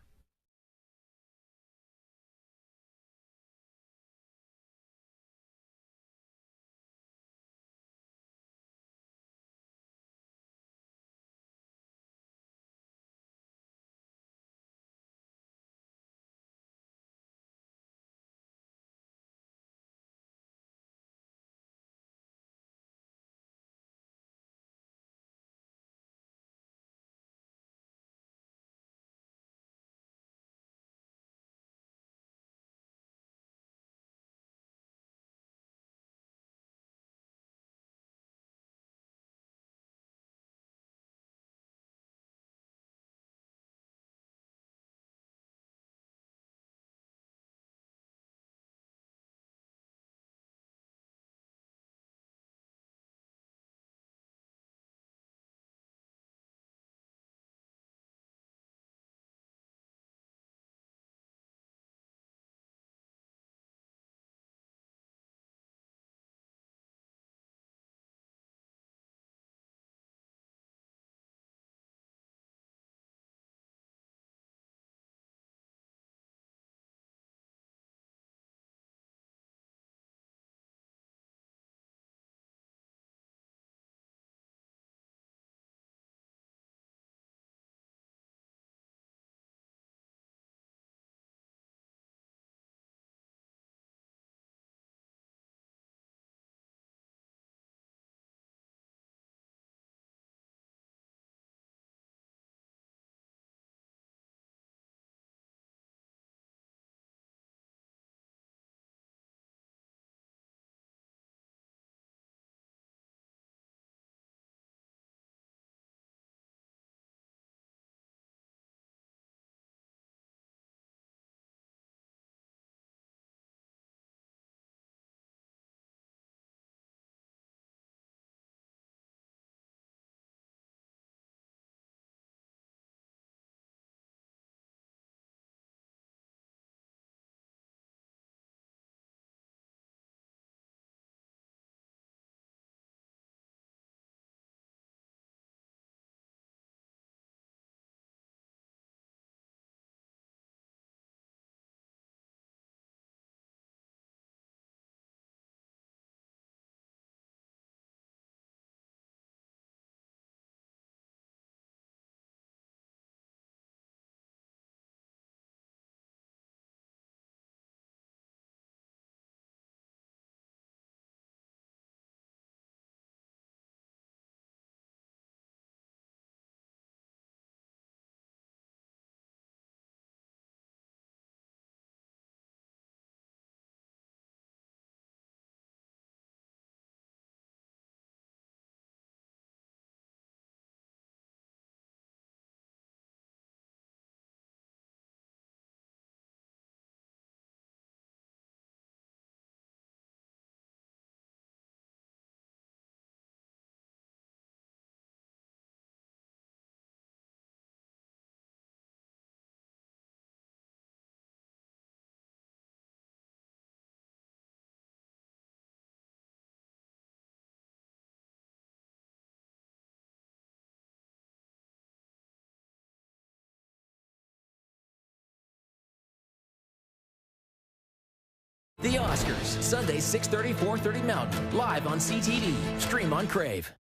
The Oscars, Sunday, 6:30, 4:30 Mountain, live on CTV. Stream on Crave.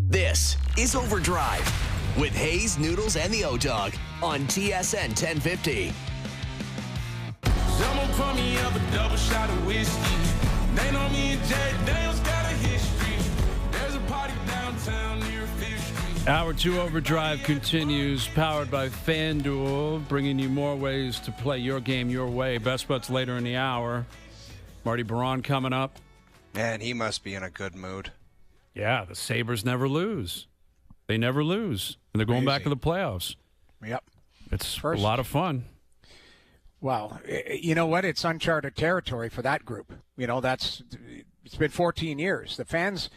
This is OverDrive with Hayes, Noodles, and the O-Dog on TSN 1050. Someone pour me up a double shot of whiskey. They know me and Jay Daniels got a history. There's a party downtown near Fifth Street. Hour 2 OverDrive continues, powered by FanDuel, bringing you more ways to play your game your way. Best bets later in the hour. Marty Baron coming up. Man, he must be in a good mood. Yeah, the Sabres never lose. They never lose. And they're going back to the playoffs. Yep. It's a lot of fun. Well, you know what? It's uncharted territory for that group. You know, it's been 14 years. The fans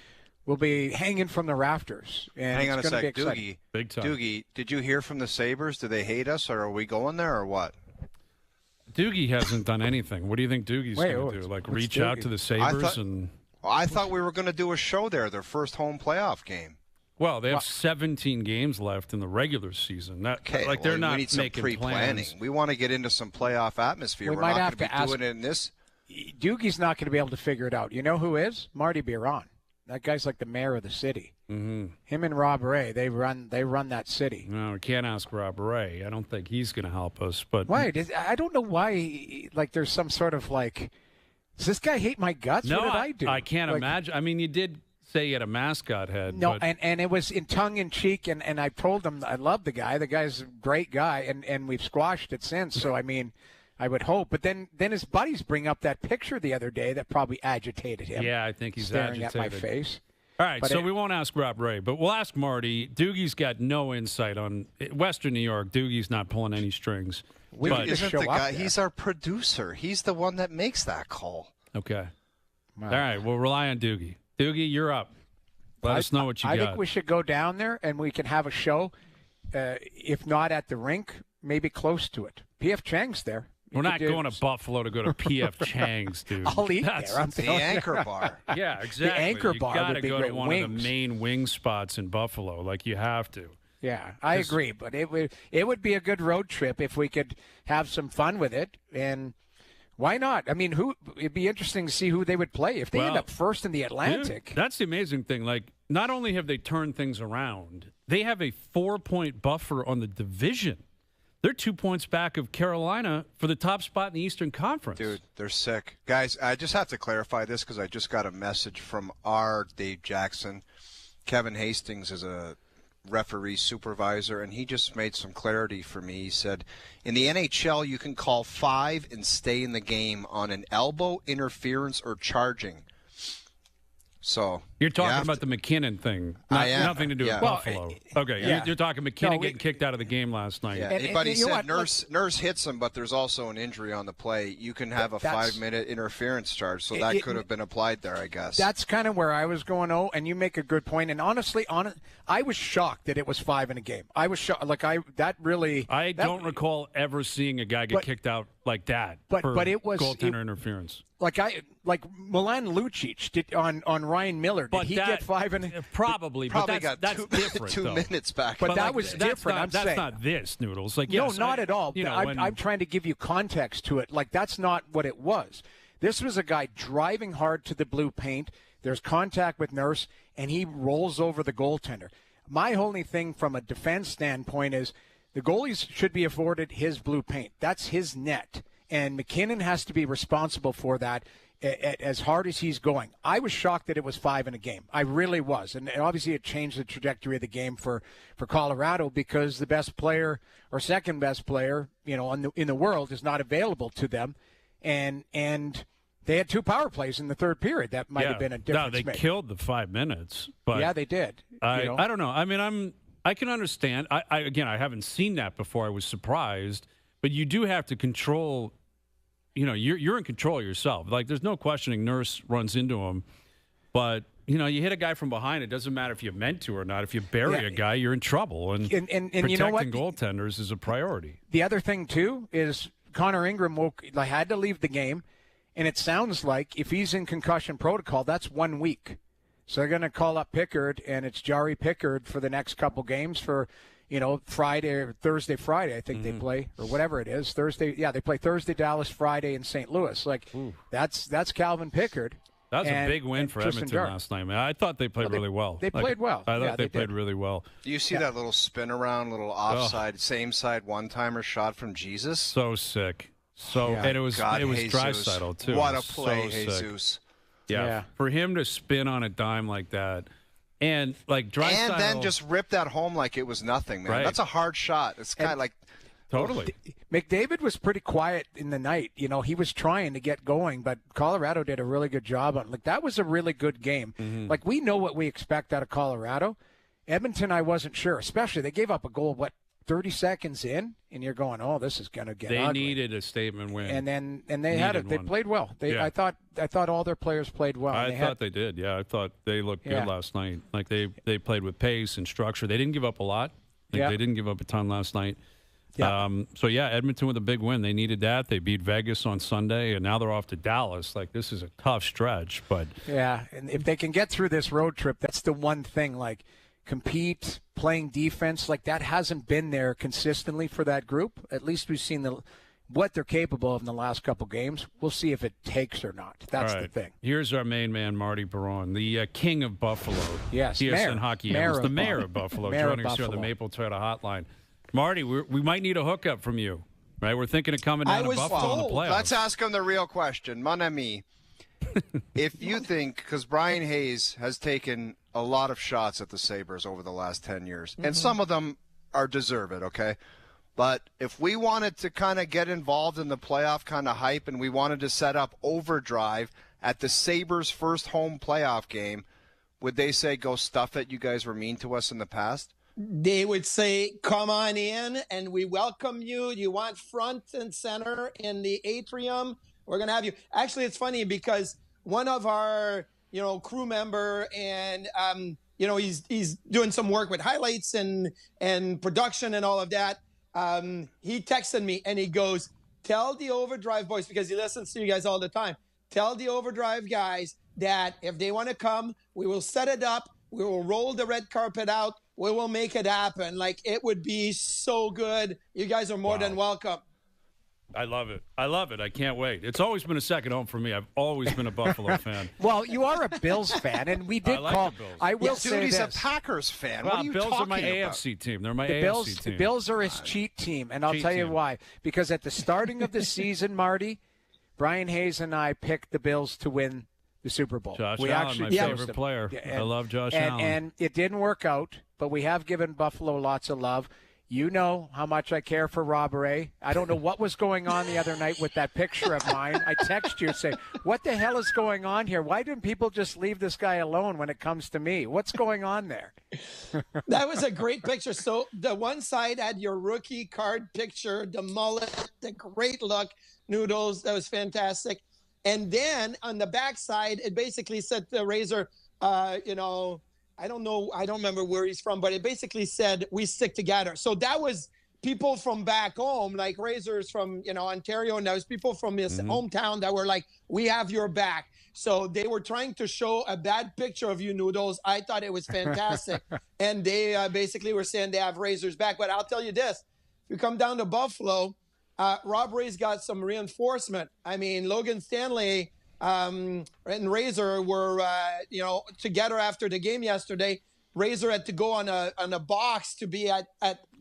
will be hanging from the rafters. And Hang on a it's sec, be exciting. Doogie. Big time. Doogie, did you hear from the Sabres? Do they hate us, or are we going there, or what? Doogie hasn't done anything. What do you think Doogie's going to do? Like reach out to the Sabres and... I thought we were going to do a show there, their first home playoff game. Well, they have 17 games left in the regular season. They're not we need some making pre-planning. plans. We want to get into some playoff atmosphere. We We're might not have going to be ask. doing it in this. Doogie's not going to be able to figure it out. You know who is? Marty Biron. That guy's like the mayor of the city. Mm-hmm. Him and Rob Ray, they run that city. No, we can't ask Rob Ray. I don't think he's going to help us. But Why? I don't know why. Like, there's some sort of like, does this guy hate my guts? No, what did I do? I can't imagine. I mean, you did say he had a mascot head. No, but... and it was in tongue in cheek, and I told him I love the guy. The guy's a great guy, and we've squashed it since. So I mean, I would hope. But then his buddies bring up that picture the other day that probably agitated him. Yeah, I think he's staring agitated. at my face. All right, But so we won't ask Rob Ray, but we'll ask Marty. Doogie's got no insight on Western New York. Doogie's not pulling any strings. Isn't the guy? He's our producer. He's the one that makes that call. Okay. Wow. All right, we'll rely on Doogie. Doogie, you're up. Let us know what you got. I think we should go down there and we can have a show, if not at the rink, maybe close to it. P.F. Chang's there. We're not going to Buffalo to go to P.F. Chang's, dude. I'll eat there. I'm the Anchor Bar. Yeah, exactly. The Anchor you Bar gotta would be go great. to one of the main wing spots in Buffalo. Like, you have to. Yeah, I agree. But it would be a good road trip if we could have some fun with it. And why not? I mean, it'd be interesting to see who they would play. If they end up first in the Atlantic. Dude, that's the amazing thing. Like, not only have they turned things around, they have a 4-point buffer on the division. They're 2 points back of Carolina for the top spot in the Eastern Conference. Dude, they're sick. Guys, I just have to clarify this because I just got a message from our Dave Jackson. Kevin Hastings is a referee supervisor, and he just made some clarity for me. He said, in the NHL, you can call 5 and stay in the game on an elbow, interference, or charging. So you're talking about the McKinnon thing. Nothing to do with Buffalo. Okay, you're talking McKinnon getting kicked out of the game last night. Yeah. But he said Nurse hits him, but there's also an injury on the play. You can have a 5-minute interference charge, so that could have been applied there, I guess. That's kind of where I was going. Oh, and you make a good point. And honestly, I was shocked that it was 5 in a game. I was shocked. I don't recall ever seeing a guy get kicked out like that. But it was goaltender interference. Like Milan Lucic did on Ryan Miller. Did he get 5 in? Probably but that's different. 2 minutes back. But that was different. That's not this, Noodles. Like, no, not at all. I'm trying to give you context to it. Like, that's not what it was. This was a guy driving hard to the blue paint. There's contact with Nurse, and he rolls over the goaltender. My only thing from a defense standpoint is the goalies should be afforded his blue paint. That's his net. And McKinnon has to be responsible for that as hard as he's going. I was shocked that it was 5 in a game. I really was. And obviously it changed the trajectory of the game for Colorado because the best player or second best player, in the world is not available to them. And they had 2 power plays in the third period. That might have been a difference. No, they killed the 5 minutes. But yeah, they did. I don't know. I mean, I can understand. I haven't seen that before. I was surprised. But you do have to control, you're in control of yourself. Like, there's no questioning Nurse runs into him. But, you hit a guy from behind. It doesn't matter if you meant to or not. If you bury a guy, you're in trouble. And protecting you know what? goaltenders is a priority. The other thing, too, is Connor Ingram had to leave the game. And it sounds like if he's in concussion protocol, that's 1 week. So they're going to call up Pickard, and it's Jari Pickard for the next couple games for Friday or Thursday, Friday, I think they play, or whatever it is. Thursday, yeah, they play Thursday, Dallas, Friday in St. Louis. That's Calvin Pickard. That was a big win for Edmonton last night, man. I thought they played really well. They played well. I thought they played really well. Do you see that little spin around, little offside, same side one-timer shot from Jesus? So sick. And it was Draisaitl too. What a play, Jesus. Yeah. For him to spin on a dime like that, and like Draisaitl, and then just rip that home like it was nothing, man. Right. That's a hard shot. It's kind of like totally. McDavid was pretty quiet in the night. He was trying to get going, but Colorado did a really good job on it. Like, that was a really good game. Like, we know what we expect out of Colorado. Edmonton, I wasn't sure. Especially, they gave up a goal, 30 seconds in, and you're going, oh, this is going to get ugly. They needed a statement win. And they had it. They played well. I thought all their players played well. I thought they did. Yeah, I thought they looked good last night. Like, they played with pace and structure. They didn't give up a lot. They didn't give up a ton last night. Yeah. Edmonton with a big win. They needed that. They beat Vegas on Sunday, and now they're off to Dallas. Like, this is a tough stretch, but and if they can get through this road trip, that's the one thing. Like, compete, playing defense, like that hasn't been there consistently for that group. At least we've seen what they're capable of in the last couple games. We'll see if it takes or not. That's the thing. Here's our main man, Marty Baron, the king of Buffalo. Yes, TSN Hockey Analyst, the mayor of Buffalo, joining us here on the Maple Toyota Hotline. Marty, we might need a hookup from you, right? We're thinking of coming down to Buffalo in the playoffs. Let's ask him the real question. Mon ami, if you think, because Brian Hayes has taken a lot of shots at the Sabres over the last 10 years, and some of them are deserved, okay? But if we wanted to kind of get involved in the playoff kind of hype and we wanted to set up OverDrive at the Sabres' first home playoff game, would they say, go stuff it, you guys were mean to us in the past? They would say, come on in, and we welcome you. You want front and center in the atrium? We're going to have you. Actually, it's funny because one of our, crew member and, he's doing some work with highlights and production and all of that. He texted me and he goes, tell the OverDrive boys, because he listens to you guys all the time. Tell the OverDrive guys that if they want to come, we will set it up. We will roll the red carpet out. We will make it happen. Like, it would be so good. You guys are more than welcome. I love it. I can't wait. It's always been a second home for me. I've always been a Buffalo fan. Well, you are a Bills fan, and we did call. The Bills. I will say he's this. a Packers fan. Well, what are you Bills talking are my about? AFC team. They're my The AFC team. The Bills are his cheat team, and I'll tell you why. Because at the starting of the season, Marty, Brian Hayes and I picked the Bills to win the Super Bowl. Josh Allen, my favorite player. I love Josh Allen. And it didn't work out, but we have given Buffalo lots of love. You know how much I care for Robert. I don't know what was going on the other night with that picture of mine. I text you and say, what the hell is going on here? Why didn't people just leave this guy alone when it comes to me? What's going on there? That was a great picture. So the one side had your rookie card picture, the mullet, the great look, Noodles. That was fantastic. And then on the back side, it basically said to Razor, I don't know. I don't remember where he's from, but it basically said, we stick together. So that was people from back home, like Razor's from, Ontario. And that was people from his hometown that were like, we have your back. So they were trying to show a bad picture of you, Noodles. I thought it was fantastic. And they basically were saying they have Razor's back. But I'll tell you this, if you come down to Buffalo, Rob Ray's got some reinforcement. I mean, Logan Stanley and Razor were, together after the game yesterday. Razor had to go on a box to be at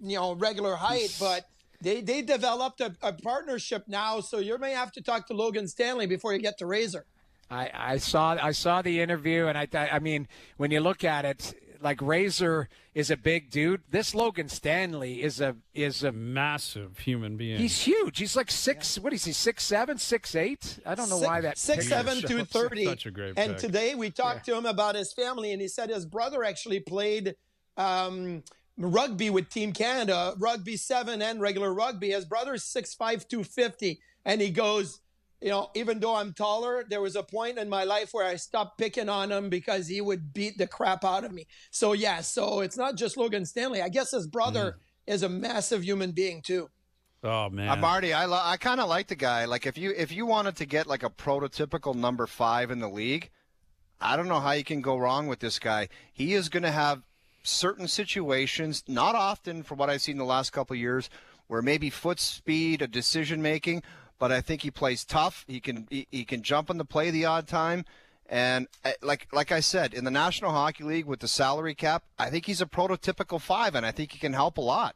regular height, but they developed a partnership now. So you may have to talk to Logan Stanley before you get to Razor. I saw the interview, and I mean, when you look at it, like Razor is a big dude. This Logan Stanley is a massive human being. He's huge. He's like 6'7", 6'8". I don't know why that 6'7", 230. Such a great and pick. Today we talked to him about his family, and he said his brother actually played rugby with Team Canada, rugby 7 and regular rugby. His brother's 6'5", 250, and he goes, even though I'm taller, there was a point in my life where I stopped picking on him because he would beat the crap out of me. So, so it's not just Logan Stanley. I guess his brother is a massive human being, too. Oh, man. Marty, I kind of like the guy. Like, if you wanted to get, like, a prototypical number 5 in the league, I don't know how you can go wrong with this guy. He is going to have certain situations, not often from what I've seen the last couple of years, where maybe foot speed, a decision making, but I think he plays tough. He can jump on the play the odd time. And like I said, in the National Hockey League with the salary cap, I think he's a prototypical 5, and I think he can help a lot.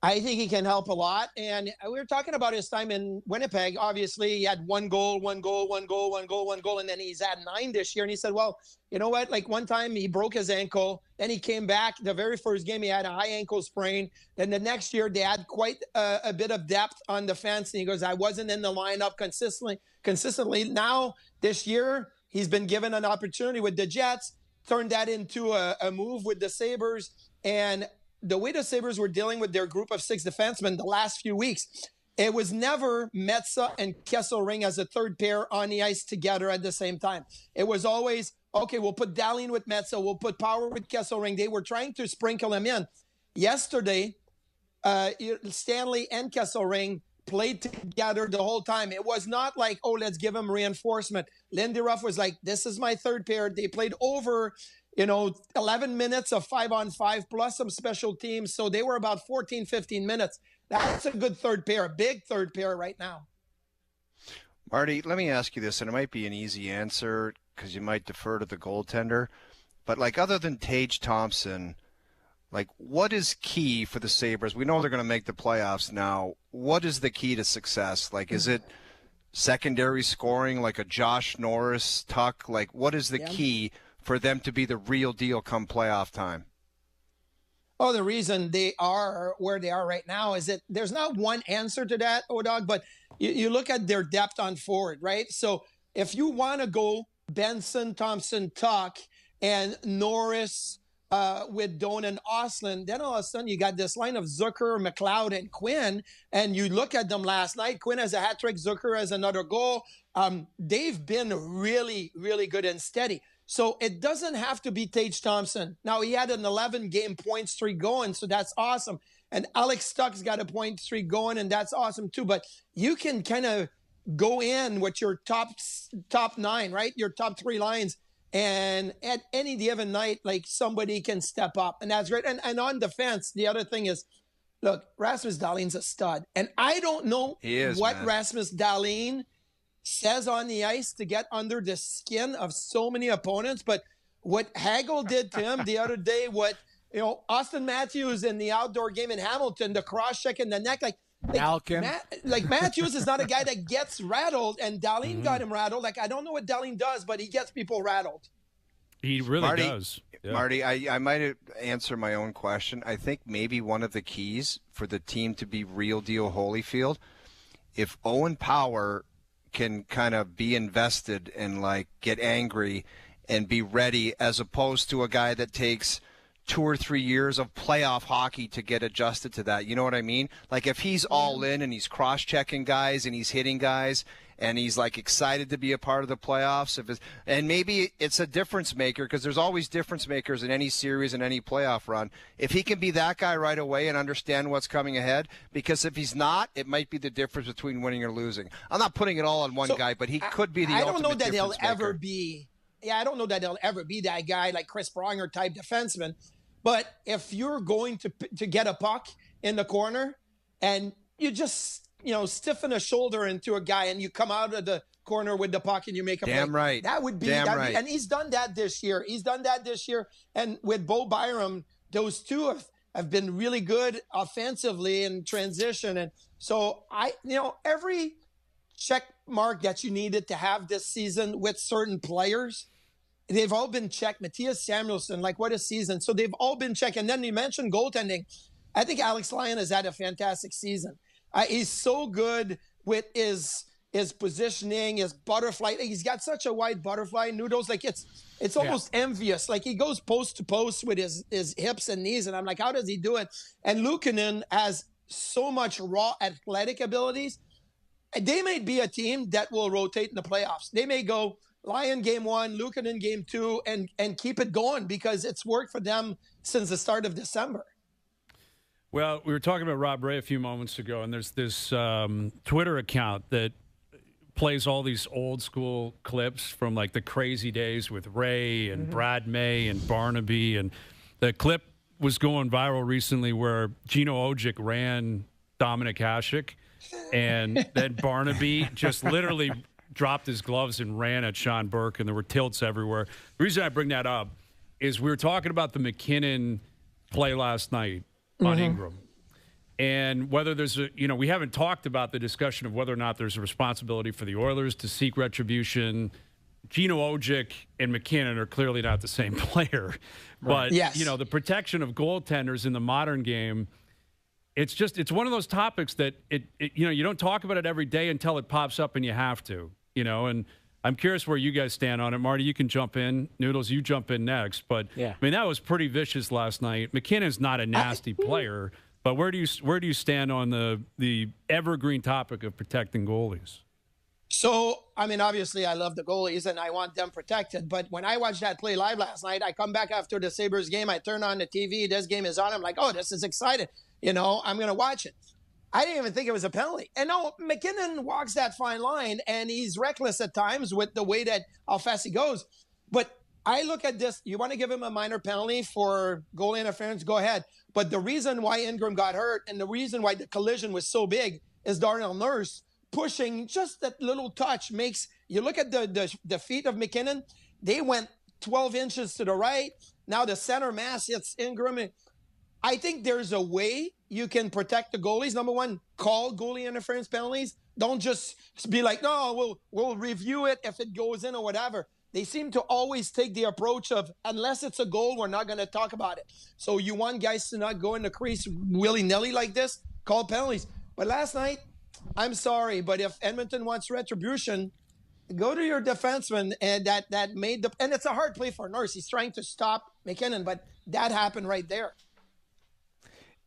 I think he can help a lot. And we were talking about his time in Winnipeg. Obviously, he had one goal, and then he's had 9 this year. And he said, well, you know what? Like one time he broke his ankle. Then he came back. The very first game, he had a high ankle sprain. Then the next year, they had quite a bit of depth on defense. And he goes, I wasn't in the lineup consistently. Now, this year, he's been given an opportunity with the Jets, turned that into a move with the Sabres. And the way the Sabres were dealing with their group of 6 defensemen the last few weeks, it was never Metsä and Kesselring as a third pair on the ice together at the same time. It was always, okay, we'll put Dahlin with Metsä, we'll put Power with Kesselring. They were trying to sprinkle him in. Yesterday, Stanley and Kesselring played together the whole time. It was not like, oh, let's give him reinforcement. Lindy Ruff was like, this is my third pair. They played over 11 minutes of 5-on-5 plus some special teams. So they were about 14, 15 minutes. That's a good third pair, a big third pair right now. Marty, let me ask you this, and it might be an easy answer because you might defer to the goaltender. But, like, other than Tage Thompson, like, what is key for the Sabres? We know they're going to make the playoffs now. What is the key to success? Like, is it secondary scoring like a Josh Norris tuck? Like, what is the key for them to be the real deal come playoff time? Oh, the reason they are where they are right now is that there's not one answer to that, O-Dog, but you look at their depth on forward, right? So if you want to go Benson, Thompson, Tuck, and Norris with Doan and Ostlund, then all of a sudden you got this line of Zucker, McLeod, and Quinn, and you look at them last night. Quinn has a hat trick, Zucker has another goal. They've been really, really good and steady. So it doesn't have to be Tage Thompson. Now, he had an 11-game point streak going, so that's awesome. And Alex Stuck's got a point streak going, and that's awesome too. But you can kind of go in with your top 9, right? Your top 3 lines. And at any given night, like, somebody can step up, and that's great. And on defense, the other thing is, look, Rasmus Dahlin's a stud. And I don't know what Rasmus Dahlin says on the ice to get under the skin of so many opponents, but what Hagel did to him the other day, what Austin Matthews in the outdoor game in Hamilton, the cross check in the neck, Matthews is not a guy that gets rattled, and Dahlin got him rattled. Like, I don't know what Dahlin does, but he gets people rattled. He really does. Yeah. Marty, I might answer my own question. I think maybe one of the keys for the team to be real deal Holyfield, if Owen Power can kind of be invested and, like, get angry and be ready, as opposed to a guy that takes 2 or 3 years of playoff hockey to get adjusted to that. You know what I mean? Like, if he's all in and he's cross-checking guys and he's hitting guys and he's, like, excited to be a part of the playoffs, and maybe it's a difference maker, because there's always difference makers in any series and any playoff run. If he can be that guy right away and understand what's coming ahead, because if he's not, it might be the difference between winning or losing. I'm not putting it all on one guy, but he could be the ultimate difference maker. I don't know that he'll ever be. Yeah, I don't know that he'll ever be that guy, like Chris Pronger type defenseman. But if you're going to get a puck in the corner and you just stiffen a shoulder into a guy and you come out of the corner with the puck and you make a play. Right. That would be, and he's done that this year. And with Bo Byram, those two have been really good offensively in transition. And so every check mark that you needed to have this season with certain players, they've all been checked. Matthias Samuelsson, like, what a season. So they've all been checked. And then you mentioned goaltending. I think Alex Lyon has had a fantastic season. He's so good with his positioning, his butterfly. He's got such a wide butterfly. Noodles, like, it's almost envious. Like, he goes post to post with his hips and knees. And I'm like, how does he do it? And Luukkonen has so much raw athletic abilities. They may be a team that will rotate in the playoffs. They may go Lyon game 1, Luukkonen game 2, and keep it going, because it's worked for them since the start of December. Well, we were talking about Rob Ray a few moments ago, and there's this Twitter account that plays all these old school clips from, like, the crazy days with Ray and Brad May and Barnaby, and The clip was going viral recently where Gino Ojic ran Dominic Hasek, and then Barnaby just literally dropped his gloves and ran at Sean Burke, and there were tilts everywhere. The reason I bring that up is we were talking about the McKinnon play last night on Ingram. And whether there's we haven't talked about the discussion of whether or not there's a responsibility for the Oilers to seek retribution. Gino Ojic and McKinnon are clearly not the same player. Right. But, yes. The protection of goaltenders in the modern game, it's one of those topics that you don't talk about it every day until it pops up and you have to, and I'm curious where you guys stand on it. Marty, you can jump in. Noodles, you jump in next. But, yeah. I mean, that was pretty vicious last night. McKinnon's not a nasty player. But where do you stand on the evergreen topic of protecting goalies? So, I mean, obviously I love the goalies and I want them protected. But when I watched that play live last night, I come back after the Sabres game. I turn on the TV. This game is on. I'm like, oh, this is exciting. I'm going to watch it. I didn't even think it was a penalty. And no, McKinnon walks that fine line and he's reckless at times with the way that how fast he goes. But I look at this. You want to give him a minor penalty for goalie interference? Go ahead. But the reason why Ingram got hurt and the reason why the collision was so big is Darnell Nurse pushing just that little touch makes you look at the feet of McKinnon. They went 12 inches to the right. Now the center mass hits Ingram. I think there's a way you can protect the goalies. Number one, call goalie interference penalties. Don't just be like, no, we'll review it if it goes in or whatever. They seem to always take the approach of, unless it's a goal, we're not going to talk about it. So you want guys to not go in the crease willy-nilly like this, call penalties. But last night, I'm sorry, but if Edmonton wants retribution, go to your defenseman, and that made and it's a hard play for Nurse. He's trying to stop McKinnon, but that happened right there.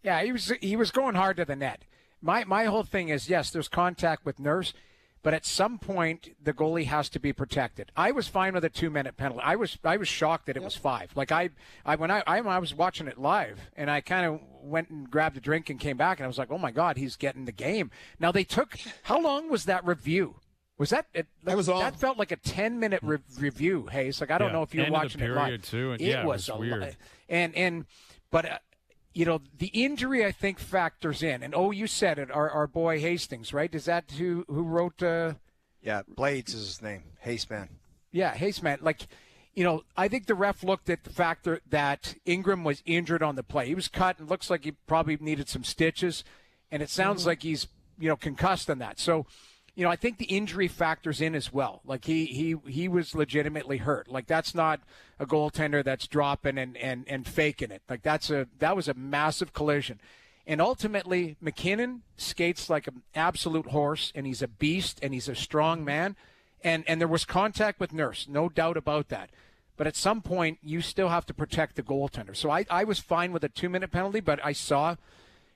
Yeah, he was going hard to the net. My whole thing is, yes, there's contact with Nurse, but at some point the goalie has to be protected. I was fine with a 2-minute penalty. I was shocked that it was 5. Like when I was watching it live, and I kind of went and grabbed a drink and came back, and I was like, oh my God, he's getting the game. Now they took, how long was that review? Was that it? That felt like a 10-minute review. Hey, it's like I don't know if you were watching it live. Too, and it was weird. But the injury, I think, factors in. And, you said it, our boy Hastings, right? Is that who wrote? Yeah, Blades is his name. Hasteman. Yeah, Hasteman. I think the ref looked at the factor that Ingram was injured on the play. He was cut and looks like he probably needed some stitches. And it sounds like he's, concussed on that. So, I think the injury factors in as well. Like he was legitimately hurt. Like that's not a goaltender that's dropping and faking it. Like that was a massive collision. And ultimately McKinnon skates like an absolute horse, and he's a beast, and he's a strong man. And there was contact with Nurse, no doubt about that. But at some point you still have to protect the goaltender. So I was fine with a 2-minute penalty, but I saw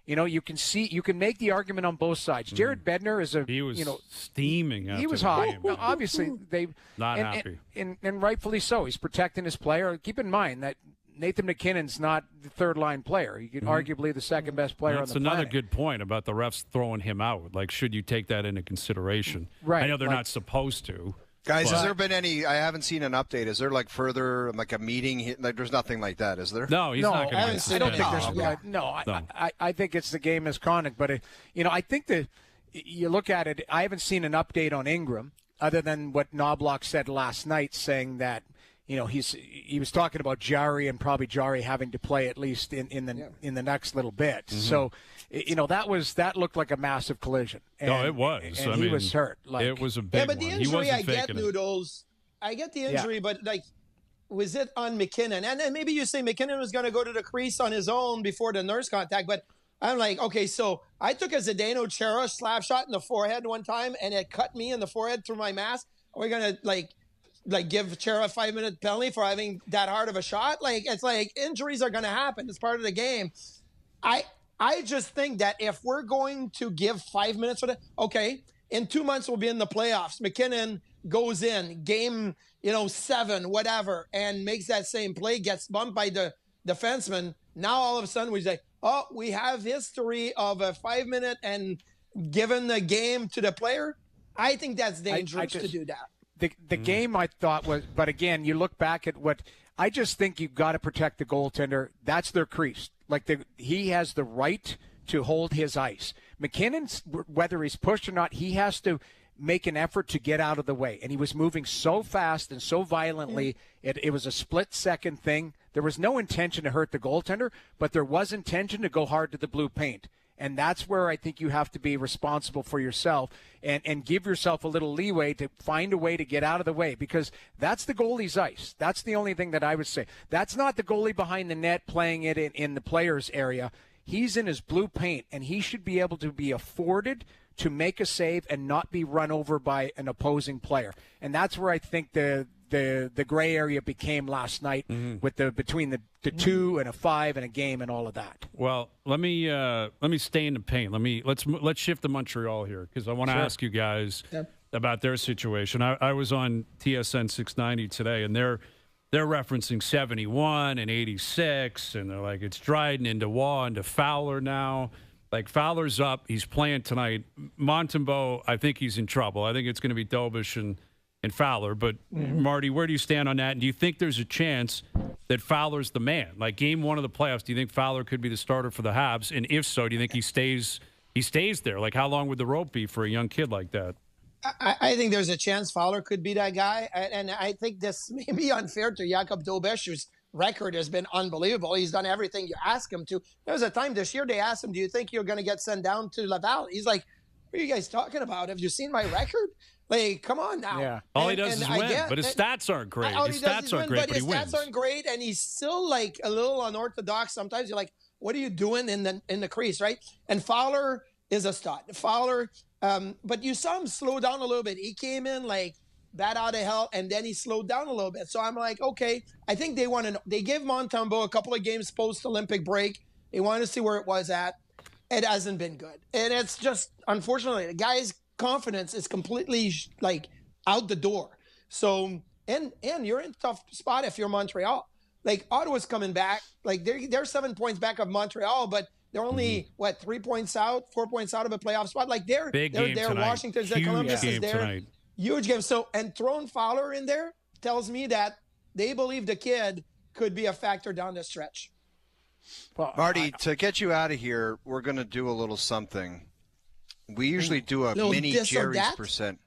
you can make the argument on both sides. Jared Bednar is he was steaming. He was hot. Now, obviously, not happy, and rightfully so. He's protecting his player. Keep in mind that Nathan McKinnon's not the third-line player. He could arguably the second-best player on the planet. That's another good point about the refs throwing him out. Like, should you take that into consideration? Right. I know they're not supposed to. Guys, has there been any? I haven't seen an update. Is there further a meeting? There's nothing like that, is there? No, he's not going to. I don't think there's. No. I think it's the game misconduct. But I think that you look at it. I haven't seen an update on Ingram other than what Knobloch said last night, saying that he was talking about Jari and probably Jari having to play at least in the next little bit. Mm-hmm. So that looked like a massive collision. No, it was. And he was hurt. It was a big one. Yeah, but the injury, I get Noodles. I get the injury, but was it on McKinnon? And then maybe you say McKinnon was going to go to the crease on his own before the Nurse contact, but I'm like, okay, so I took a Zdeno Chara slap shot in the forehead one time, and it cut me in the forehead through my mask. Are we going to give Chara a 5-minute penalty for having that hard of a shot? It's like injuries are going to happen. It's part of the game. I just think that if we're going to give 5 minutes for that, okay, in 2 months we'll be in the playoffs. McKinnon goes in game, 7, whatever, and makes that same play, gets bumped by the defenseman. Now all of a sudden we say, oh, we have history of a 5-minute and given the game to the player. I think that's dangerous to do that. the game I thought was, but again, you look back at what I just think you've got to protect the goaltender. That's their crease. Like he has the right to hold his ice. McKinnon, whether he's pushed or not, he has to make an effort to get out of the way. And he was moving so fast and so violently, it was a split-second thing. There was no intention to hurt the goaltender, but there was intention to go hard to the blue paint. And that's where I think you have to be responsible for yourself and give yourself a little leeway to find a way to get out of the way, because that's the goalie's ice. That's the only thing that I would say. That's not the goalie behind the net playing it in the player's area. He's in his blue paint, and he should be able to be afforded to make a save and not be run over by an opposing player. And that's where I think the gray area became last night with between the 2 and a 5 and a game and all of that. Well, let me stay in the paint. Let's shift to Montreal here, because I want to ask you guys about their situation. I was on TSN 690 today, and they're referencing 71 and 86, and they're like, it's Dryden into Waugh into Fowler now. Like, Fowler's up. He's playing tonight. Montembeault, I think he's in trouble. I think it's going to be Dobish and Fowler. But, Marty, where do you stand on that? And do you think there's a chance that Fowler's the man? Like, game 1 of the playoffs, do you think Fowler could be the starter for the Habs? And if so, do you think he stays there? Like, how long would the rope be for a young kid like that? I think there's a chance Fowler could be that guy. And I think this may be unfair to Jakob Dobish, who's record has been unbelievable. He's done everything you ask him to. There was a time this year they asked him, do you think you're going to get sent down to Laval? He's like, what are you guys talking about? Have you seen my record? Like, come on now. Yeah. All he does is win, but his stats aren't great. His stats aren't great, but he wins. His stats aren't great, and he's still like a little unorthodox. Sometimes you're like, what are you doing in the crease, right? And Fowler is a stud. Fowler, but you saw him slow down a little bit. He came in like bat out of hell, and then he slowed down a little bit. So I'm like, okay, I think they want to. They gave Montembeault a couple of games post-Olympic break. They wanted to see where it was at. It hasn't been good, and it's just unfortunately the guy's confidence is completely like out the door. So and you're in a tough spot if you're Montreal. Like, Ottawa's coming back. Like, they're 7 points back of Montreal, but they're only 3 points out, 4 points out of a playoff spot. Like, they're there. Washington's there. Columbus is there. Tonight. Huge game. So, and throwing Fowler in there tells me that they believe the kid could be a factor down the stretch. Well, Marty, to get you out of here, we're going to do a little something. We usually do a mini Jerry's percent.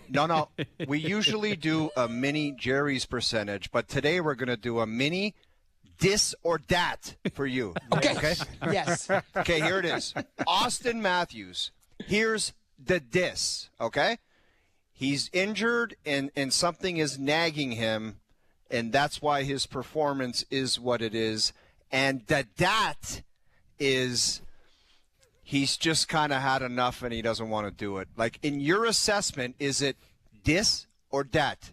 No. We usually do a mini Jerry's percentage, but today we're going to do a mini dis or dat for you. Okay? Yes. Okay, here it is. Austin Matthews. Here's the dis, okay? He's injured and something is nagging him, and that's why his performance is what it is. And the dat is he's just kind of had enough and he doesn't want to do it. Like, in your assessment, is it dis or dat?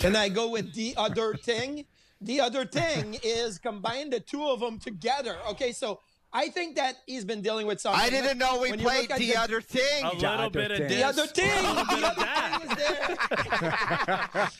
Can I go with the other thing? The other thing is combine the two of them together. Okay, so I think that he's been dealing with something. I didn't know we played the other thing. A little bit of the other thing. The other thing is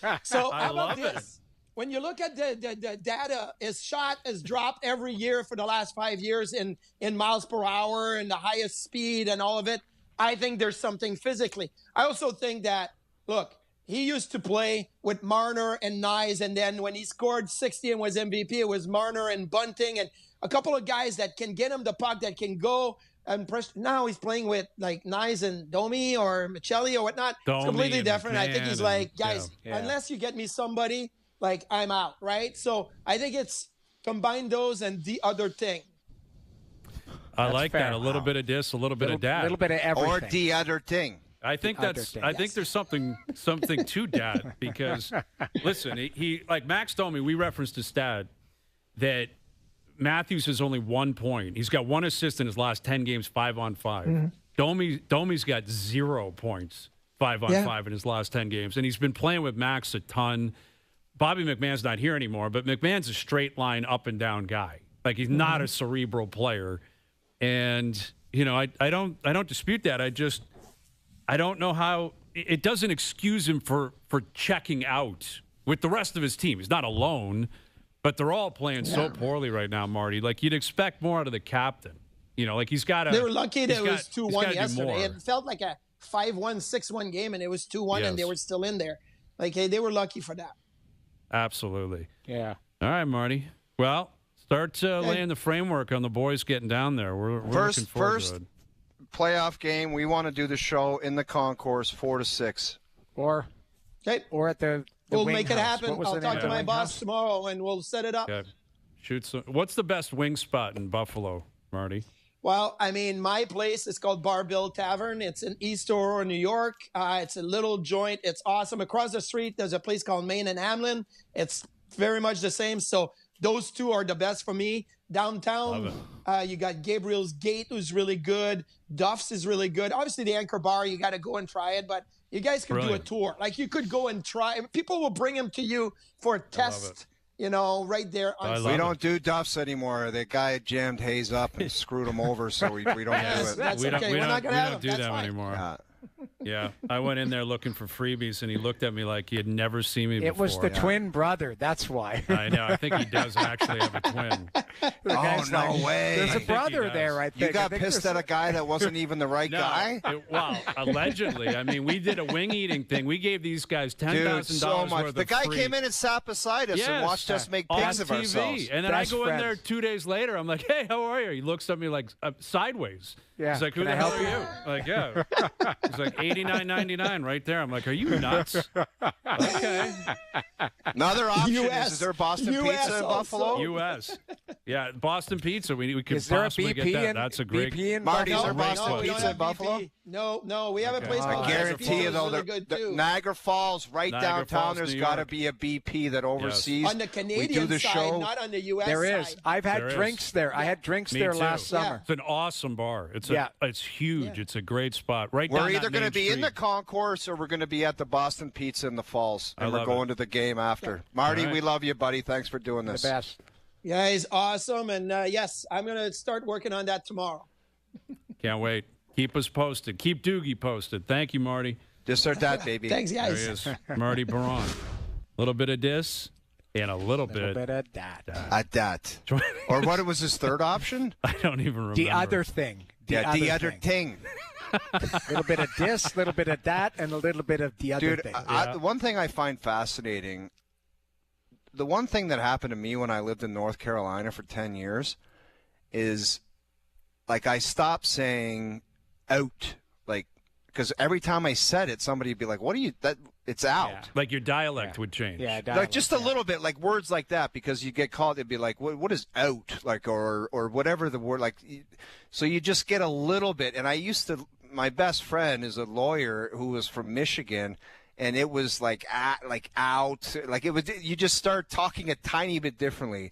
there. So how about this? When you look at the data, his shot has dropped every year for the last 5 years in miles per hour and the highest speed and all of it. I think there's something physically. I also think that, look, he used to play with Marner and Nyes, and then when he scored 60 and was MVP, it was Marner and Bunting and a couple of guys that can get him the puck, that can go and press. Now he's playing with like Nyes and Domi or Michelli or whatnot. It's completely different. I think he's like, guys, unless you get me somebody, like, I'm out, right? So I think it's combine those and the other thing. I like that. A little bit of this, a little bit of that. A little bit of everything. Or the other thing. I think I think there's something to that, because listen, he like Max Domi, we referenced a stat that Matthews has only 1 point. He's got 1 assist in his last 10 games, 5-on-5. Domi's got 0 points, 5-on-5 in his last 10 games, and he's been playing with Max a ton. Bobby McMahon's not here anymore, but McMahon's a straight line up and down guy. Like, he's not a cerebral player. And, you know, I don't dispute that. I don't know how it doesn't excuse him for checking out with the rest of his team. He's not alone, but they're all playing so poorly right now, Marty. Like, you'd expect more out of the captain. You know, like, he's got to. They were lucky that it was 2-1 yesterday. It felt like 5-1, 6-1 game, and it was 2-1, Yes. and they were still in there. Like, hey, they were lucky for that. Absolutely. Yeah. All right, Marty. Well, start laying the framework on the boys getting down there. We're looking forward to it. Playoff game. We want to do the show in the concourse 4 to 6. Or at the We'll wing make it house. happen. What was I'll the talk name to of the my wing boss house? tomorrow, and we'll set it up. Okay. Shoot some. What's the best wing spot in Buffalo, Marty? Well, I mean, my place is called Bar Bill Tavern. It's in East Aurora, New York. It's a little joint. It's awesome. Across the street, there's a place called Main and Hamlin. It's very much the same. So those two are the best for me. Downtown, you got Gabriel's Gate, who's really good. Duff's is really good. Obviously, the Anchor Bar, you got to go and try it. But you guys could do a tour. Like, you could go and try. People will bring them to you for a test. You know, right there. We don't do Duffs anymore. The guy jammed Hayes up and screwed him over, so we don't do it. That's we okay. don't, We're not going to have we don't do them. them That's anymore. Yeah. Yeah, I went in there looking for freebies, and he looked at me like he had never seen me before. It was the twin brother. That's why. I know. I think he does actually have a twin. Oh, no way. There's a brother there, I think. You got I think pissed at a guy that wasn't even the right guy? Well, allegedly. I mean, we did a wing eating thing. We gave these guys $10,000 so much. worth The of guy free. came in and sat beside us and watched us make pigs of TV. ourselves. And then Best I go in friends. there 2 days later. I'm like, hey, how are you? He looks at me like sideways. Yeah. He's like, who Can the I hell help are you? you? Like, yeah. He's like, $89.99 right there. I'm like, are you nuts? Okay. Another option US. is there Boston US Pizza in also. Buffalo? U.S. Yeah, Boston Pizza. We could Is there a possibly BP get that. in That's a great. BP in Marty, is there Buffalo? Boston we don't Pizza in have Buffalo? BP. No, we have a place Okay. called I guarantee you, though, really good the too. Niagara Falls, right Niagara downtown, Falls, there's New got to York. be a BP that oversees. On the we Canadian do the side, show. not on the U.S. There side. is. I've had There is. drinks there. I had drinks Me there too. last summer. It's an awesome bar. It's Yeah. it's huge. It's a great spot. Right We're down either that going to main be in the street. concourse or we're going to be at the Boston Pizza in the Falls, I and we're love going to the game after. Marty, All right. we love you, buddy. Thanks for doing The this. best. Yeah, he's awesome. And yes, I'm going to start working on that tomorrow. Can't wait. Keep us posted. Keep Doogie posted. Thank you, Marty. This or that, baby. Thanks, There he guys. is, Marty Baron. A little bit of this and a little A little bit of that. At that. Or what was his third option? I don't even remember. The other thing. The other thing. A little bit of this, a little bit of that, and a little bit of the other Dude, thing. the one thing I find fascinating, the one thing that happened to me when I lived in North Carolina for 10 years is, like, I stopped saying out, like, because every time I said it, somebody would be like, what are you, that, it's out. Yeah. Like your dialect would change. Yeah, Like just a little bit, like words like that, because you get called. It'd be like, "What is out?" Like, or whatever the word. Like, so you just get a little bit. And I used to. My best friend is a lawyer who was from Michigan, and it was like out. Like it was. You just start talking a tiny bit differently.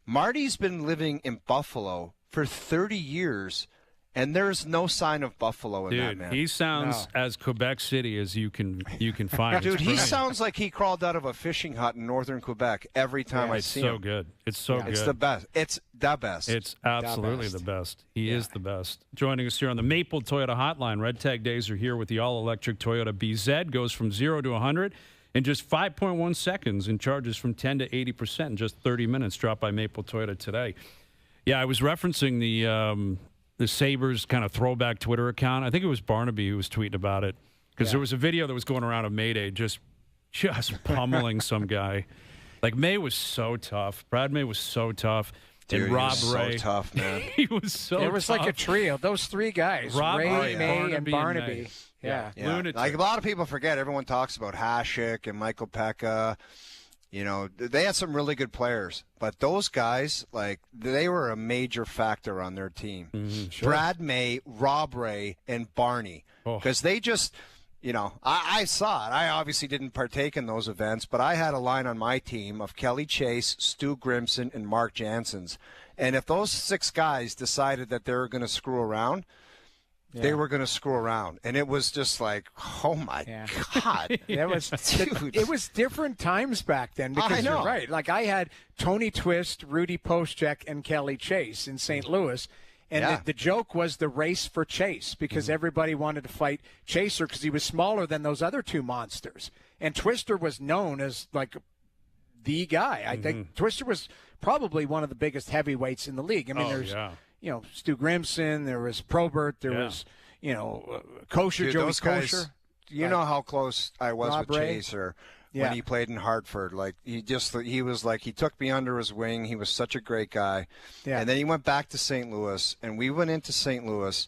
Marty's been living in Buffalo for 30 years. And there's no sign of Buffalo in that, Dude, man. he sounds as Quebec City as you can find. Dude, It's he brilliant. sounds like he crawled out of a fishing hut in northern Quebec every time I It's see so him. good. It's so good. It's the best. It's the best. It's absolutely the best. He is the best. Joining us here on the Maple Toyota Hotline. Red Tag Days are here with the all-electric Toyota BZ. Goes from 0 to 100 in just 5.1 seconds and charges from 10 to 80% in just 30 minutes. Dropped by Maple Toyota today. Yeah, I was referencing the Sabres kind of throwback Twitter account. I think it was Barnaby who was tweeting about it because there was a video that was going around of Mayday just pummeling some guy. Like, May was so tough. Brad May was so tough. Dude, and he Rob was Ray. so tough, man. He was so It was tough. like a trio. Those three guys, Rob Ray, Ray, May, Barnaby, and and Barnaby. May. Yeah. Yeah. Lunatic. Like a lot of people forget, everyone talks about Hasek and Michael Pekka. You know, they had some really good players, but those guys, like, they were a major factor on their team. Brad May, Rob Ray, and Barney. Because they just, you know, I saw it. I obviously didn't partake in those events, but I had a line on my team of Kelly Chase, Stu Grimson, and Mark Janssens. And if those six guys decided that they were going to screw around, they were going to screw around. And it was just like, oh, my God. It was, Dude. it was different times back then because I know. you're right. Like, I had Tony Twist, Rudy Postchek, and Kelly Chase in St. Louis. And the joke was the race for Chase because everybody wanted to fight Chaser because he was smaller than those other two monsters. And Twister was known as, like, the guy. I think Twister was probably one of the biggest heavyweights in the league. I mean, there's, you know, Stu Grimson, there was Probert, there was, Kosher, Dude, Joey those guys, Kosher. you know how close I was Rob with Ray? Chaser Yeah. when he played in Hartford. Like he took me under his wing. He was such a great guy. Yeah. And then he went back to St. Louis, and we went into St. Louis,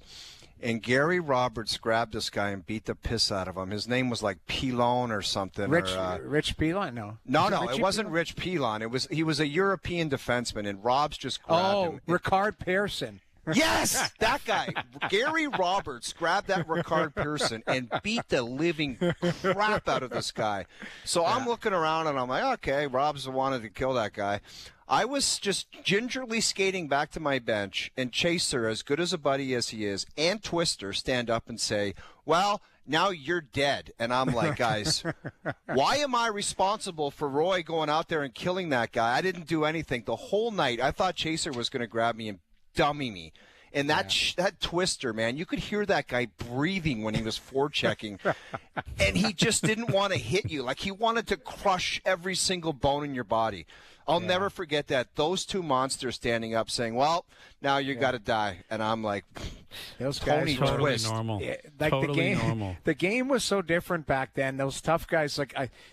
and Gary Roberts grabbed this guy and beat the piss out of him. His name was like Pilon or something. Rich Pilon? No. It wasn't Rich Pilon. He was a European defenseman, and Robs just grabbed him. Ricard Pearson. Yes, that guy. Gary Roberts grabbed that Ricard Pearson and beat the living crap out of this guy. So I'm looking around and I'm like, okay, Rob's wanted to kill that guy. I was just gingerly skating back to my bench, and Chaser, as good as a buddy as he is, and Twister stand up and say, well, now you're dead. And I'm like, guys, why am I responsible for Roy going out there and killing that guy? I didn't do anything. The whole night, I thought Chaser was going to grab me and dummy me. And that Twister, man, you could hear that guy breathing when he was forechecking. And he just didn't want to hit you. Like, he wanted to crush every single bone in your body. I'll never forget that. Those two monsters standing up saying, well, now you got to die. And I'm like, those guys Tony totally Twist. normal. Yeah, like totally normal. The game was so different back then. Those tough guys,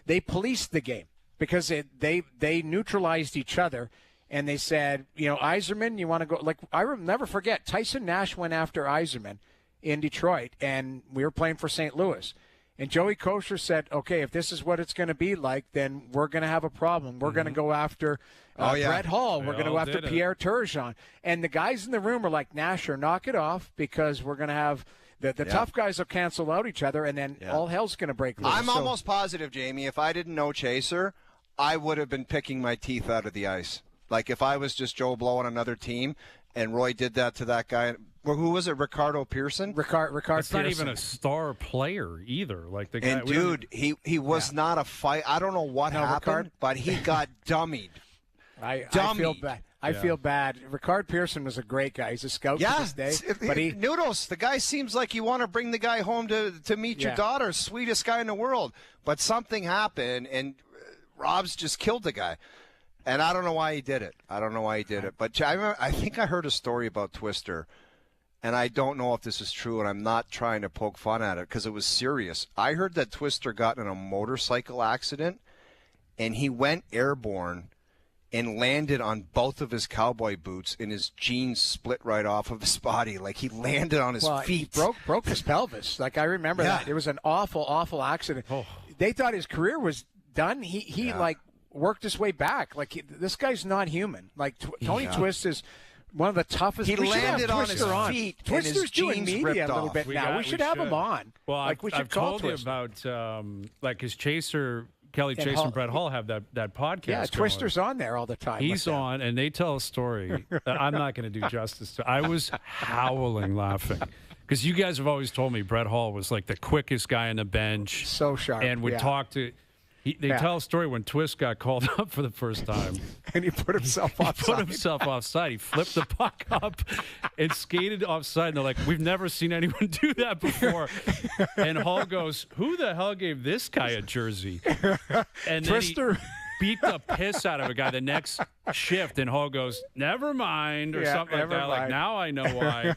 they policed the game because they neutralized each other. And they said, Yzerman, you want to go? Like, I will never forget, Tyson Nash went after Yzerman in Detroit, and we were playing for St. Louis. And Joey Kosher said, okay, if this is what it's going to be like, then we're going to have a problem. We're going to go after Brett Hall. We're going to go after Pierre Turgeon. And the guys in the room were like, Nasher, knock it off, because we're going to have the tough guys will cancel out each other, and then all hell's going to break loose. I'm almost positive, Jamie, if I didn't know Chaser, I would have been picking my teeth out of the ice. Like, if I was just Joe Blow on another team and Roy did that to that guy. Well, who was it? Ricardo Pearson? Ricard That's Pearson. not even a star player either. Like the guy. And, dude, he was not a fight. I don't know what happened, but he got dummied. I feel bad. I feel bad. Ricard Pearson was a great guy. He's a scout to this day. But Noodles, the guy seems like you want to bring the guy home to meet your daughter, sweetest guy in the world. But something happened, and Rob's just killed the guy. And I don't know why he did it. But I think I heard a story about Twister, and I don't know if this is true, and I'm not trying to poke fun at it because it was serious. I heard that Twister got in a motorcycle accident, and he went airborne and landed on both of his cowboy boots, and his jeans split right off of his body. Like, he landed on his feet. He broke his pelvis. Like, I remember that. It was an awful, awful accident. Oh. They thought his career was done. He worked his way back. Like, this guy's not human. Like, Tony Twist is one of the toughest. He landed on his feet. Twister's and his doing jeans media ripped a little off. bit now. We should have him on. Well, I've told you Twister. about his Chaser, Kelly Chaser and Brett Hall have that podcast. Yeah, Twister's on there all the time. He's on, and they tell a story that I'm not going to do justice to. I was howling laughing. Because you guys have always told me Brett Hall was like the quickest guy on the bench. So sharp. And would talk to... They tell a story when Twist got called up for the first time. And he put himself offside. He flipped the puck up and skated offside. And they're like, we've never seen anyone do that before. And Hall goes, who the hell gave this guy a jersey? And Twister. Then he beat the piss out of a guy the next shift. And Hall goes, never mind, or something like that. Mind. Like, now I know why.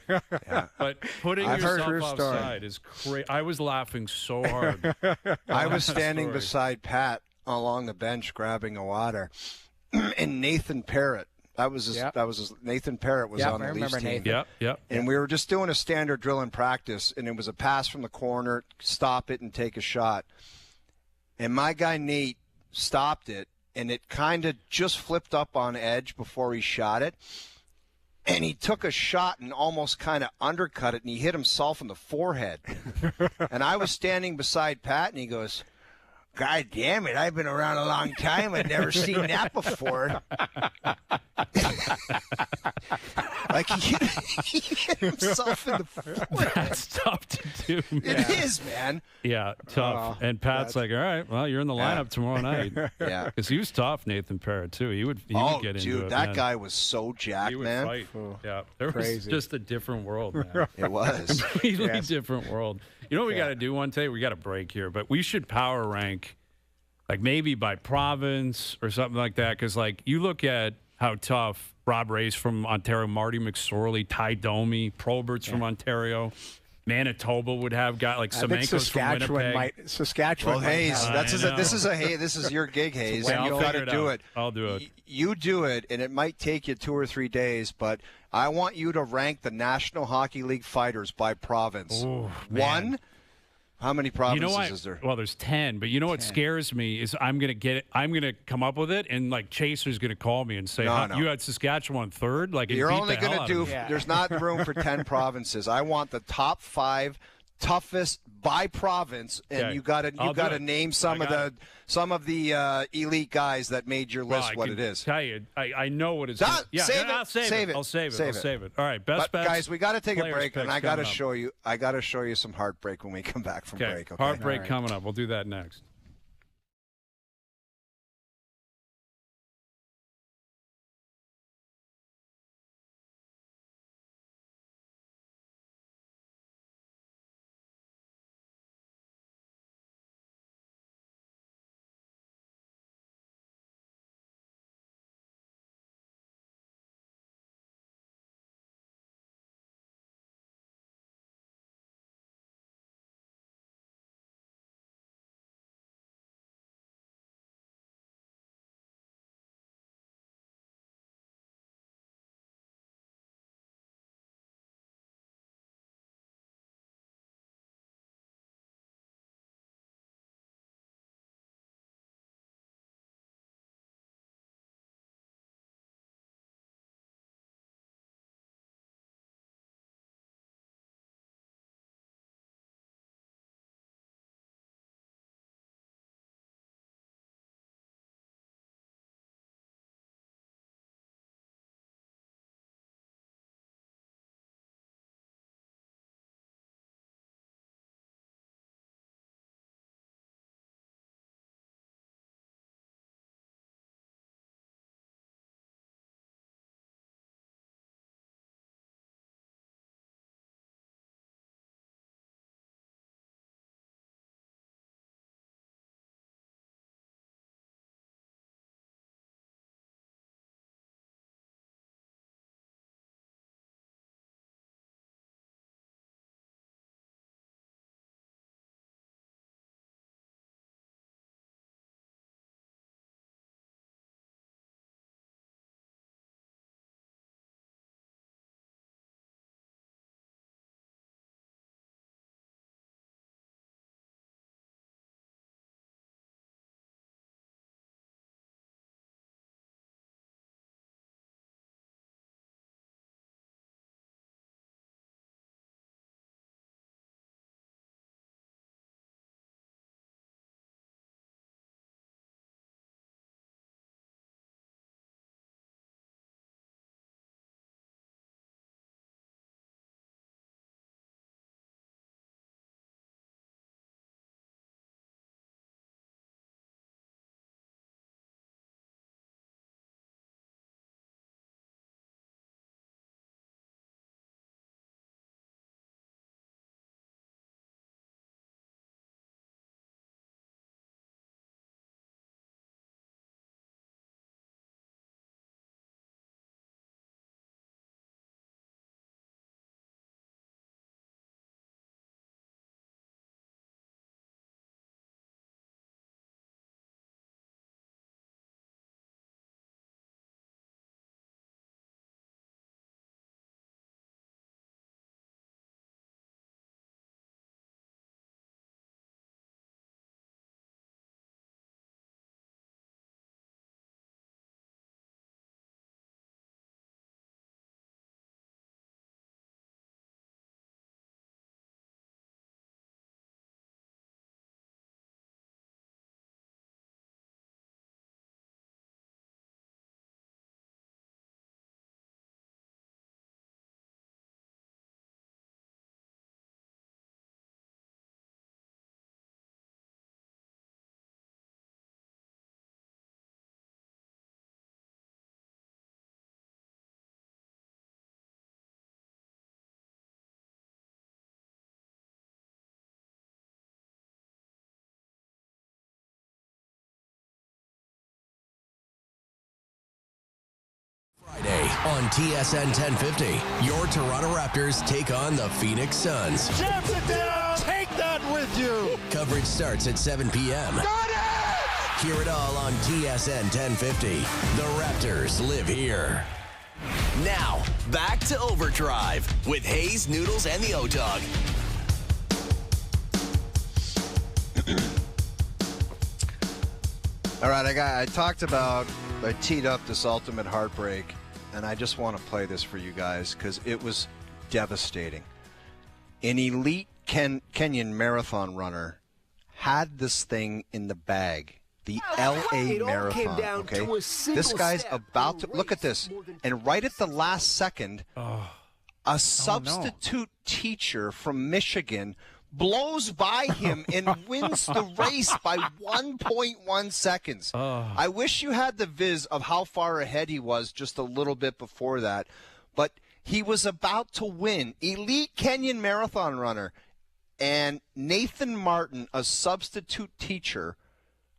But putting yourself offside is crazy. I was laughing so hard. I was standing beside Pat along the bench grabbing a water, and Nathan Parrott. Nathan Parrott was on the Leafs team. Yep. And we were just doing a standard drill in practice, and it was a pass from the corner, stop it and take a shot. And my guy Nate stopped it, and it kind of just flipped up on edge before he shot it. And he took a shot and almost kind of undercut it, and he hit himself in the forehead. And I was standing beside Pat, and he goes, God damn it, I've been around a long time. I've never seen that before. Like, he hit himself in the forehead. That's tough to do, man. It is, man. Yeah, tough. And Pat's like, all right, well, you're in the lineup tomorrow night. Yeah. Because he was tough, Nathan Parrott, too. He would get into it. Dude, that guy was so jacked, he would man. Fight. Yeah, there was just a different world, man. It was. Completely different world. You know what we got to do one day? We got to break here, but we should power rank, like maybe by province or something like that. Because, like, you look at how tough Rob Ray's from Ontario, Marty McSorley, Ty Domi, Probert's from Ontario, Manitoba would have got like I think Semenko's from Winnipeg. Saskatchewan Well, might Hayes, have. this is your gig, Hayes, Well, and you I'll got to figure it do out. it. I'll do it. You do it, and it might take you 2 or 3 days, but I want you to rank the National Hockey League fighters by province. Ooh, One. How many provinces You know what? is there? Well, there's 10, but you know what scares me is I'm gonna come up with it, and like Chaser's gonna call me and say, No. "You had Saskatchewan third." Like You're only going to do. There's not room for 10 provinces. I want the top 5 toughest by province, and Okay. you got to name some of the elite guys that made your list. Well, I what can it is. Tell you, I know what it's. Save it. I'll save it. I'll save it. All right, best But bets. guys, we got to take a players break, and picks I got to coming up. show you. I got to show you some heartbreak when we come back from break. Okay. Heartbreak coming up. We'll do that next. On TSN 1050, your Toronto Raptors take on the Phoenix Suns. Jams it down. Take that with you. Coverage starts at 7 p.m. Got it! Hear it all on TSN 1050. The Raptors live here. Now, back to Overdrive with Hayes, Noodles, and the O-Dog. All right, I teed up this ultimate heartbreak, and I just want to play this for you guys because it was devastating. An elite Kenyan marathon runner had this thing in the bag. The L.A. Marathon, okay? This guy's about to, look at this, and right at the last second, a substitute teacher from Michigan blows by him and wins the race by 1.1 seconds. I wish you had the viz of how far ahead he was just a little bit before that, but he was about to win. Elite Kenyan marathon runner, and Nathan Martin, a substitute teacher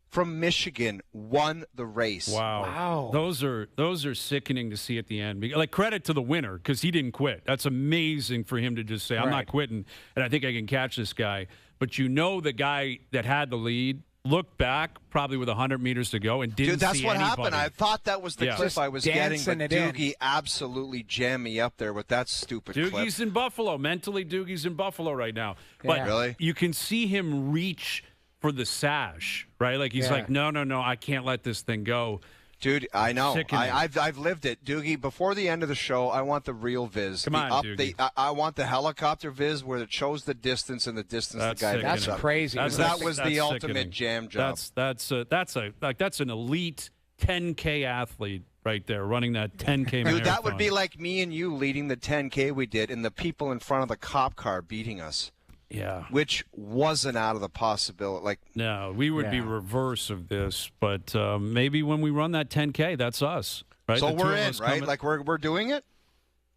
from Michigan, won the race. Wow. Those are sickening to see at the end. Like, credit to the winner because he didn't quit. That's amazing for him to just say, I'm not quitting, and I think I can catch this guy. But the guy that had the lead looked back probably with 100 meters to go and didn't see anybody. Dude, that's what happened. I thought that was the clip I was getting, but Doogie absolutely jammed me up there with that stupid clip. Doogie's in Buffalo. Mentally, Doogie's in Buffalo right now. But really? You can see him reach for the sash, right? Like he's like, no, I can't let this thing go. Dude, I know. I've lived it. Doogie, before the end of the show, I want the real viz. Come on, Doogie. I want the helicopter viz where it shows the distance and the distance the guy That's crazy. That was the ultimate jam job. That's an elite 10K athlete right there running that 10K marathon. Dude, that would be like me and you leading the 10K we did and the people in front of the cop car beating us. Yeah. Which wasn't out of the possibility. No, we would be reverse of this, but maybe when we run that 10K, that's us. Right? So we're in, right? Like we're doing it?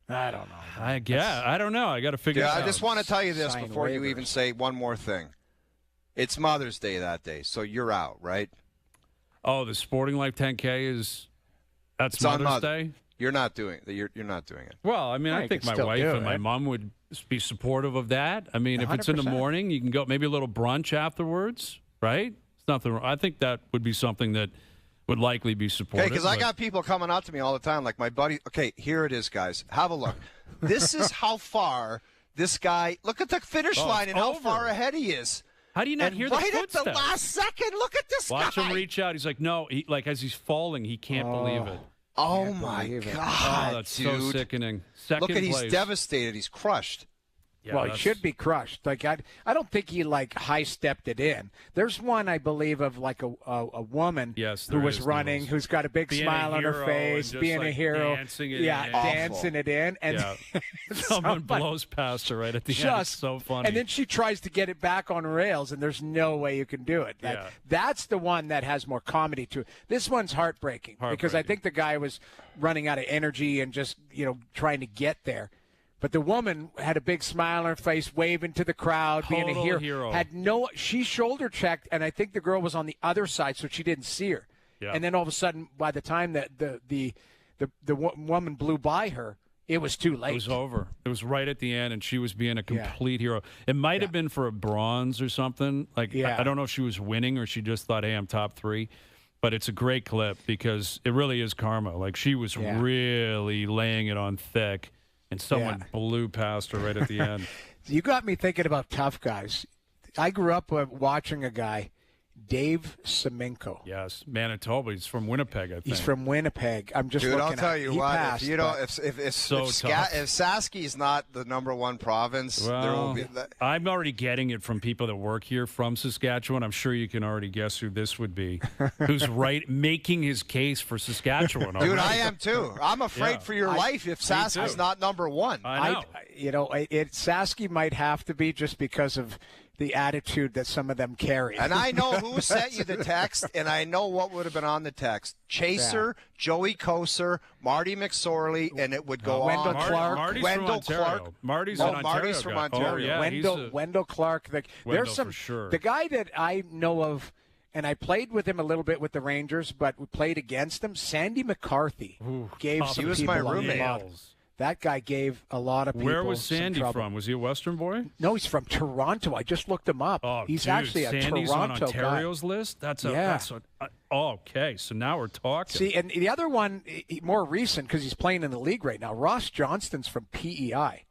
I don't know. I don't know. I got to figure it out. I just want to tell you this before you even say one more thing. It's Mother's Day that day, so you're out, right? Oh, the Sporting Life 10K that's Mother's Day? You're not doing it. You're not doing it. Well, I mean, I think my wife and my mom would be supportive of that. I mean, if it's in the morning, you can go maybe a little brunch afterwards, right? It's nothing wrong. I think that would be something that would likely be supported. Okay, because I got people coming up to me all the time, like my buddy. Okay, here it is, guys. Have a look. This is how far this guy. Look at the finish line and how far ahead he is. How do you not hear the footsteps? Right at the last second, look at this guy. Watch him reach out. He's like, no, as he's falling, he can't believe it. Oh, my God, oh, that's dude. so sickening. Second Look at place. he's devastated. He's crushed. Yeah, well, he should be crushed. Like I don't think he high stepped it in. There's one I believe of like a woman who was running, who's got a big smile on her face, being a hero, dancing it in, and someone blows past her right at the end. It's so funny. And then she tries to get it back on rails, and there's no way you can do it. That's the one that has more comedy to it. This one's heartbreaking because I think the guy was running out of energy and just trying to get there. But the woman had a big smile on her face, waving to the crowd, being a hero. She shoulder checked, and I think the girl was on the other side, so she didn't see her. Yeah. And then all of a sudden, by the time that the woman blew by her, it was too late. It was over. It was right at the end, and she was being a complete hero. It might have been for a bronze or something. I don't know if she was winning or she just thought, hey, I'm top 3. But it's a great clip because it really is karma. Like, she was really laying it on thick. And someone blew past her right at the end. You got me thinking about tough guys. I grew up watching a guy, Dave Semenko. Yes, Manitoba. He's from Winnipeg, I think. He's from Winnipeg. I'm just looking I'll tell you what. Passed, if Saski's not the #1 province, there will be. I'm already getting it from people that work here from Saskatchewan. I'm sure you can already guess who this would be. Who's making his case for Saskatchewan? Dude, I am too. I'm afraid for your life if Saski's not #1. I know. Saski might have to be just because of the attitude that some of them carry. And I know who sent you the text, and I know what would have been on the text. Chaser, Joey Koser, Marty McSorley, and it would go on. Wendell Clark. Wendell Clark. Marty's an Ontario Marty's from Ontario. Wendell Clark. Wendell for sure. The guy that I know of and I played with him a little bit with the Rangers, but we played against him. Sandy McCarthy gave some he was people my a roommate. lot. That guy gave a lot of people. Where was Sandy some trouble. from? Was he a Western boy? No, he's from Toronto. I just looked him up. Oh, he's dude, actually a Sandy's Toronto on Ontario's guy. list. That's okay. So now we're talking. See, and the other one, more recent, because he's playing in the league right now. Ross Johnston's from PEI.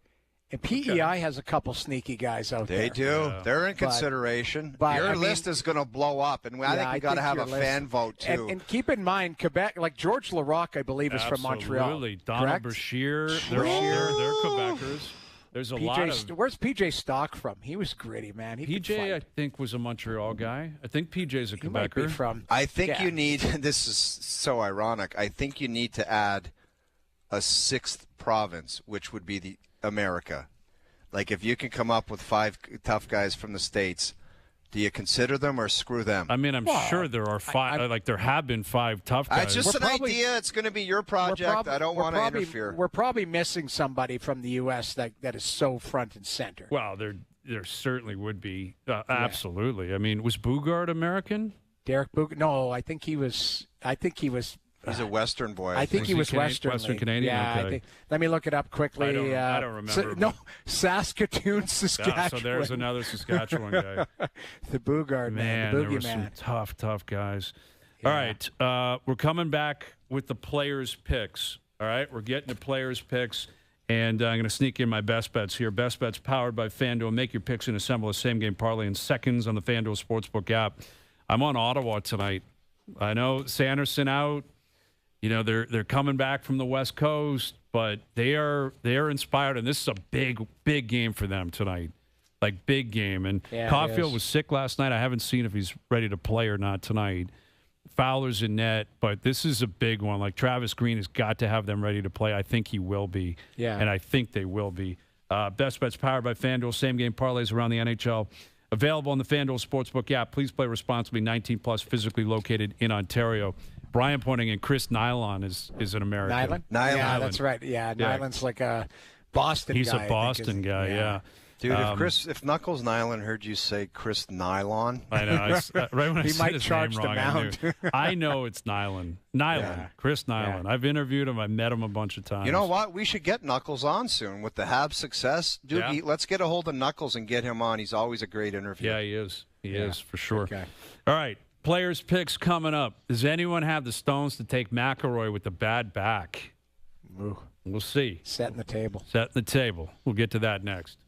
And PEI has a couple sneaky guys out there. They do. Yeah. They're in consideration. But, your I mean, list is going to blow up, and I think we got to have a fan vote too. And keep in mind, Quebec, like George Larocque, I believe, is from Montreal. Absolutely. Donald correct? Brashear. They're Quebecers. There's a lot of. Where's PJ Stock from? He was gritty, man. PJ, I think, was a Montreal guy. I think PJ's a He might be Quebecer. from. I think you need. This is so ironic. I think you need to add a sixth province, which would be the America. Like, if you can come up with 5 tough guys from the States, do you consider them or screw them? I mean, I'm sure there are 5. Like, there have been 5 tough guys. It's just an idea. It's going to be your project. I don't want to interfere. We're probably missing somebody from the U.S. that is so front and center. Well, there certainly would be. Absolutely. I mean, was Bugard American? Derek Bugard? No, I think he was. He's a Western boy. I think he was Western Canadian. Yeah, Okay. I think, let me look it up quickly. I don't remember. Saskatoon, Saskatchewan. Yeah, so there's another Saskatchewan guy. The Bugard man, the there Boogie were some man. tough guys. Yeah. All right, we're coming back with the players' picks. All right, we're getting to players' picks, and I'm going to sneak in my best bets here. Best bets powered by FanDuel. Make your picks and assemble a same-game parlay in seconds on the FanDuel Sportsbook app. I'm on Ottawa tonight. I know Sanderson out. You know, they're coming back from the West Coast, but they are inspired, and this is a big game for them tonight. Like, big game. And Caulfield was sick last night. I haven't seen if he's ready to play or not tonight. Fowler's in net, but this is a big one. Like, Travis Green has got to have them ready to play. I think he will be. Yeah. And I think they will be. Best bets powered by FanDuel. Same-game parlays around the NHL. Available on the FanDuel Sportsbook app. Please play responsibly. 18+, physically located in Ontario. Brian pointing in Chris Nylon is an American. Nylon? Yeah, that's right. Yeah, Nylon's like a Boston He's guy. He's a Boston guy, yeah. Dude, if Knuckles Nylon heard you say Chris Nylon. I know. Right when I he said might his charge name wrong, the mound. I know it's Nylon. Chris Nylon. I've interviewed him. I met him a bunch of times. You know what? We should get Knuckles on soon with the Habs success. Doogie, let's get a hold of Knuckles and get him on. He's always a great interview. Yeah, he is. He is, for sure. Okay. All right. Players' picks coming up. Does anyone have the stones to take McElroy with the bad back? Ooh. We'll see. Setting the table. We'll get to that next.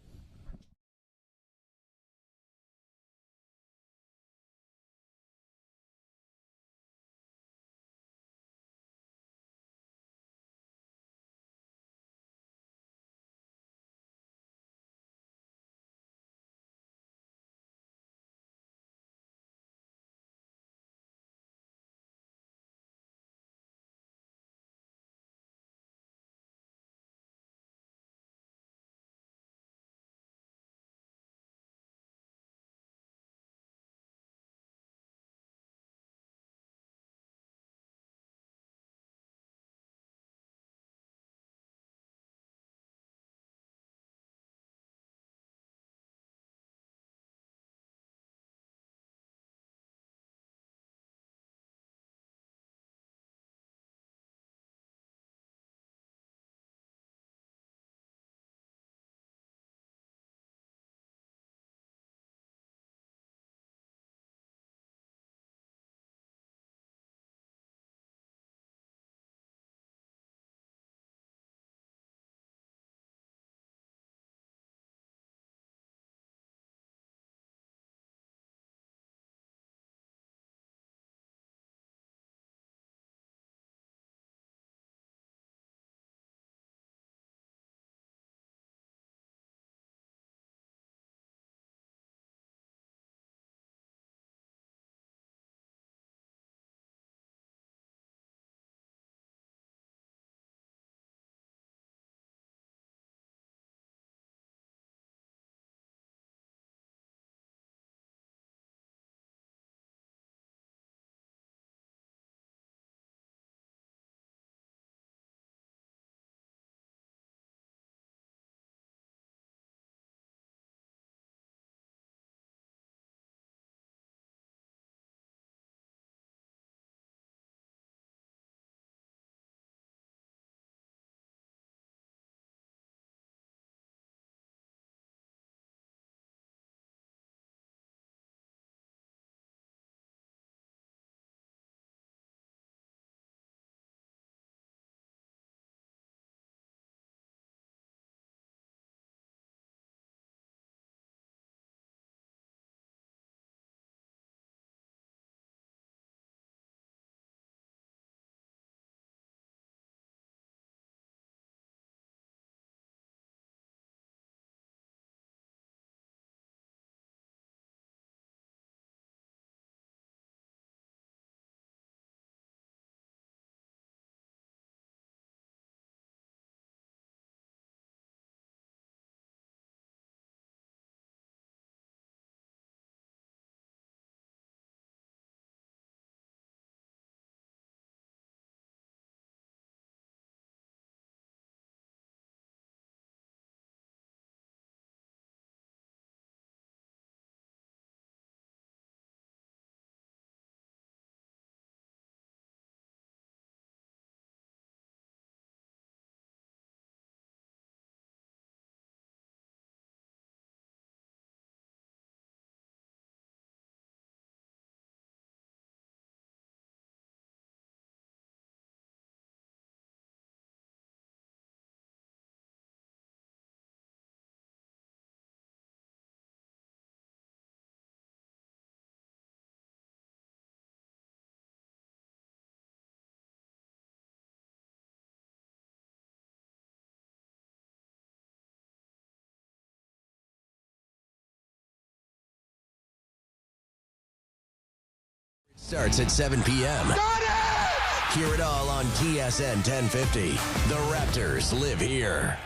Starts at 7 p.m. Got it! Hear it all on TSN 1050. The Raptors live here.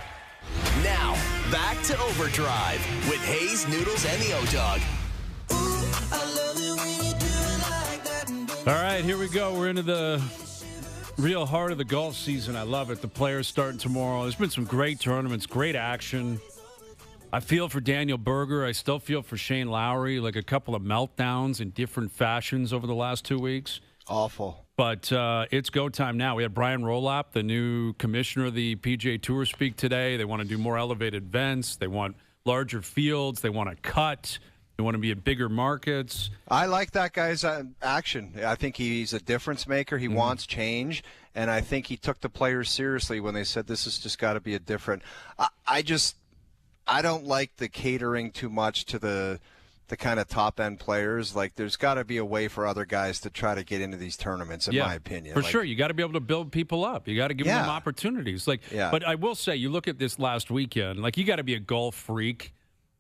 Now, back to Overdrive with Hayes, Noodles, and the O-Dog. All right, here we go. We're into the real heart of the golf season. I love it. The players starting tomorrow. There's been some great tournaments, great action. I feel for Daniel Berger. I still feel for Shane Lowry, like a couple of meltdowns in different fashions over the last 2 weeks. Awful. But it's go time now. We had Brian Rolap, the new commissioner of the PGA Tour, speak today. They want to do more elevated events. They want larger fields. They want to cut. They want to be at bigger markets. I like that guy's action. I think he's a difference maker. He wants change, and I think he took the players seriously when they said this has just got to be a different. I don't like the catering too much to the kind of top-end players. Like, there's got to be a way for other guys to try to get into these tournaments, in my opinion. For sure. You got to be able to build people up. You got to give them opportunities. But I will say, you look at this last weekend, like, you got to be a golf freak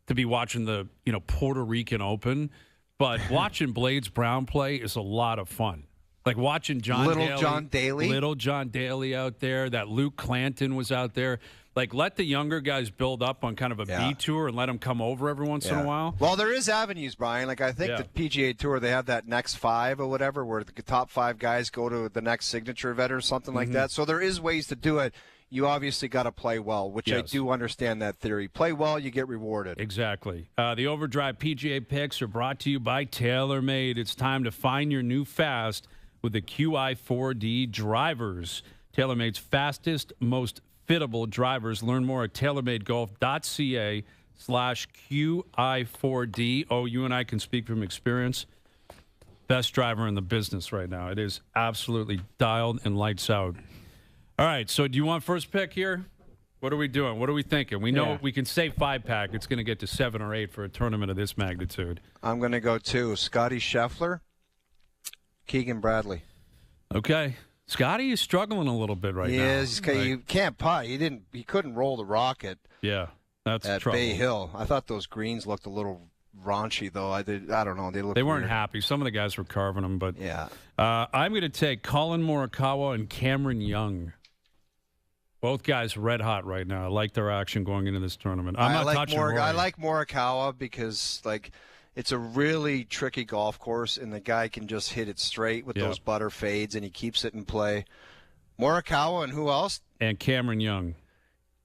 to be watching the Puerto Rican Open. But watching Blades Brown play is a lot of fun. Like watching Little John Daly out there. That Luke Clanton was out there. Like, let the younger guys build up on kind of a B tour and let them come over every once in a while. Well, there is avenues, Brian. Like, I think the PGA Tour, they have that next 5 or whatever, where the top 5 guys go to the next signature event or something like that. So there is ways to do it. You obviously got to play well, which I do understand that theory. Play well, you get rewarded. Exactly. The OverDrive PGA picks are brought to you by TaylorMade. It's time to find your new fast with the QI4D drivers. TaylorMade's fastest, most fittable drivers. Learn more at TaylorMadeGolf.ca/QI4D. Oh, you and I can speak from experience. Best driver in the business right now. It is absolutely dialed and lights out. All right, so do you want first pick here? What are we doing? What are we thinking? We know we can say 5-pack. It's going to get to 7 or 8 for a tournament of this magnitude. I'm going to go 2. Scotty Scheffler, Keegan Bradley. Okay. Scotty is struggling a little bit now. He is. You can't putt. He couldn't roll the rocket. Yeah, that's at trouble. Bay Hill. I thought those greens looked a little raunchy, though. I don't know. They weren't weird. happy. Some of the guys were carving them, but yeah. I'm going to take Colin Morikawa and Cameron Young. Both guys red hot right now. I like their action going into this tournament. I like Morikawa because it's a really tricky golf course, and the guy can just hit it straight with those butter fades, and he keeps it in play. Morikawa and who else? And Cameron Young.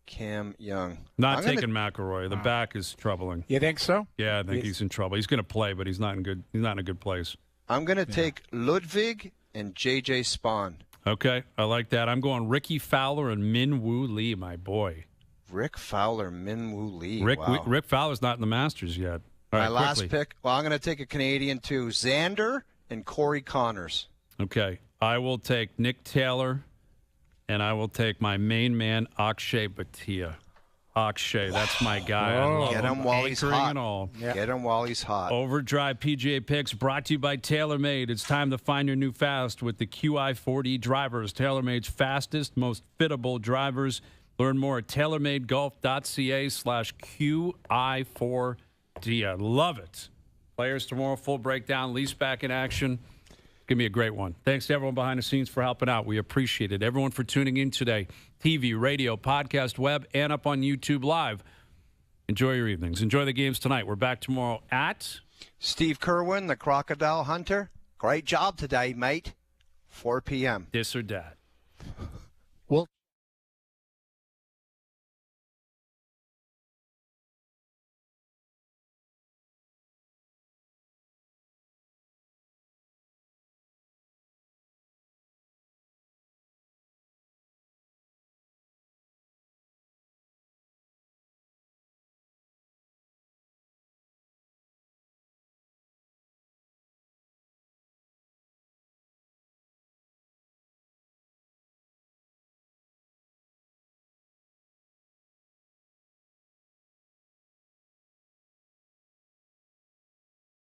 Cam Young. Not taking McIlroy. The back is troubling. You think so? Yeah, I think he's in trouble. He's going to play, but he's not in a good place. I'm going to take Ludwig and J.J. Spahn. Okay, I like that. I'm going Ricky Fowler and Min Woo Lee, my boy. Rick Fowler, Min Woo Lee. Rick Fowler's not in the Masters yet. All right, my last pick, I'm going to take a Canadian too. Xander and Corey Connors. Okay, I will take Nick Taylor, and I will take my main man, Akshay Bhatia. Akshay, that's my guy. I love Get him while he's hot. And all. Yep. Get him while he's hot. OverDrive PGA Picks brought to you by TaylorMade. It's time to find your new fast with the QI4D drivers. TaylorMade's fastest, most fittable drivers. Learn more at TaylorMadeGolf.ca/QI4D. I love it. Players tomorrow, full breakdown, lease back in action. Give me a great one. Thanks to everyone behind the scenes for helping out. We appreciate it. Everyone for tuning in today. TV, radio, podcast, web, and up on YouTube Live. Enjoy your evenings. Enjoy the games tonight. We're back tomorrow at Steve Kerwin, the Crocodile Hunter. Great job today, mate. 4 p.m. This or that. Well.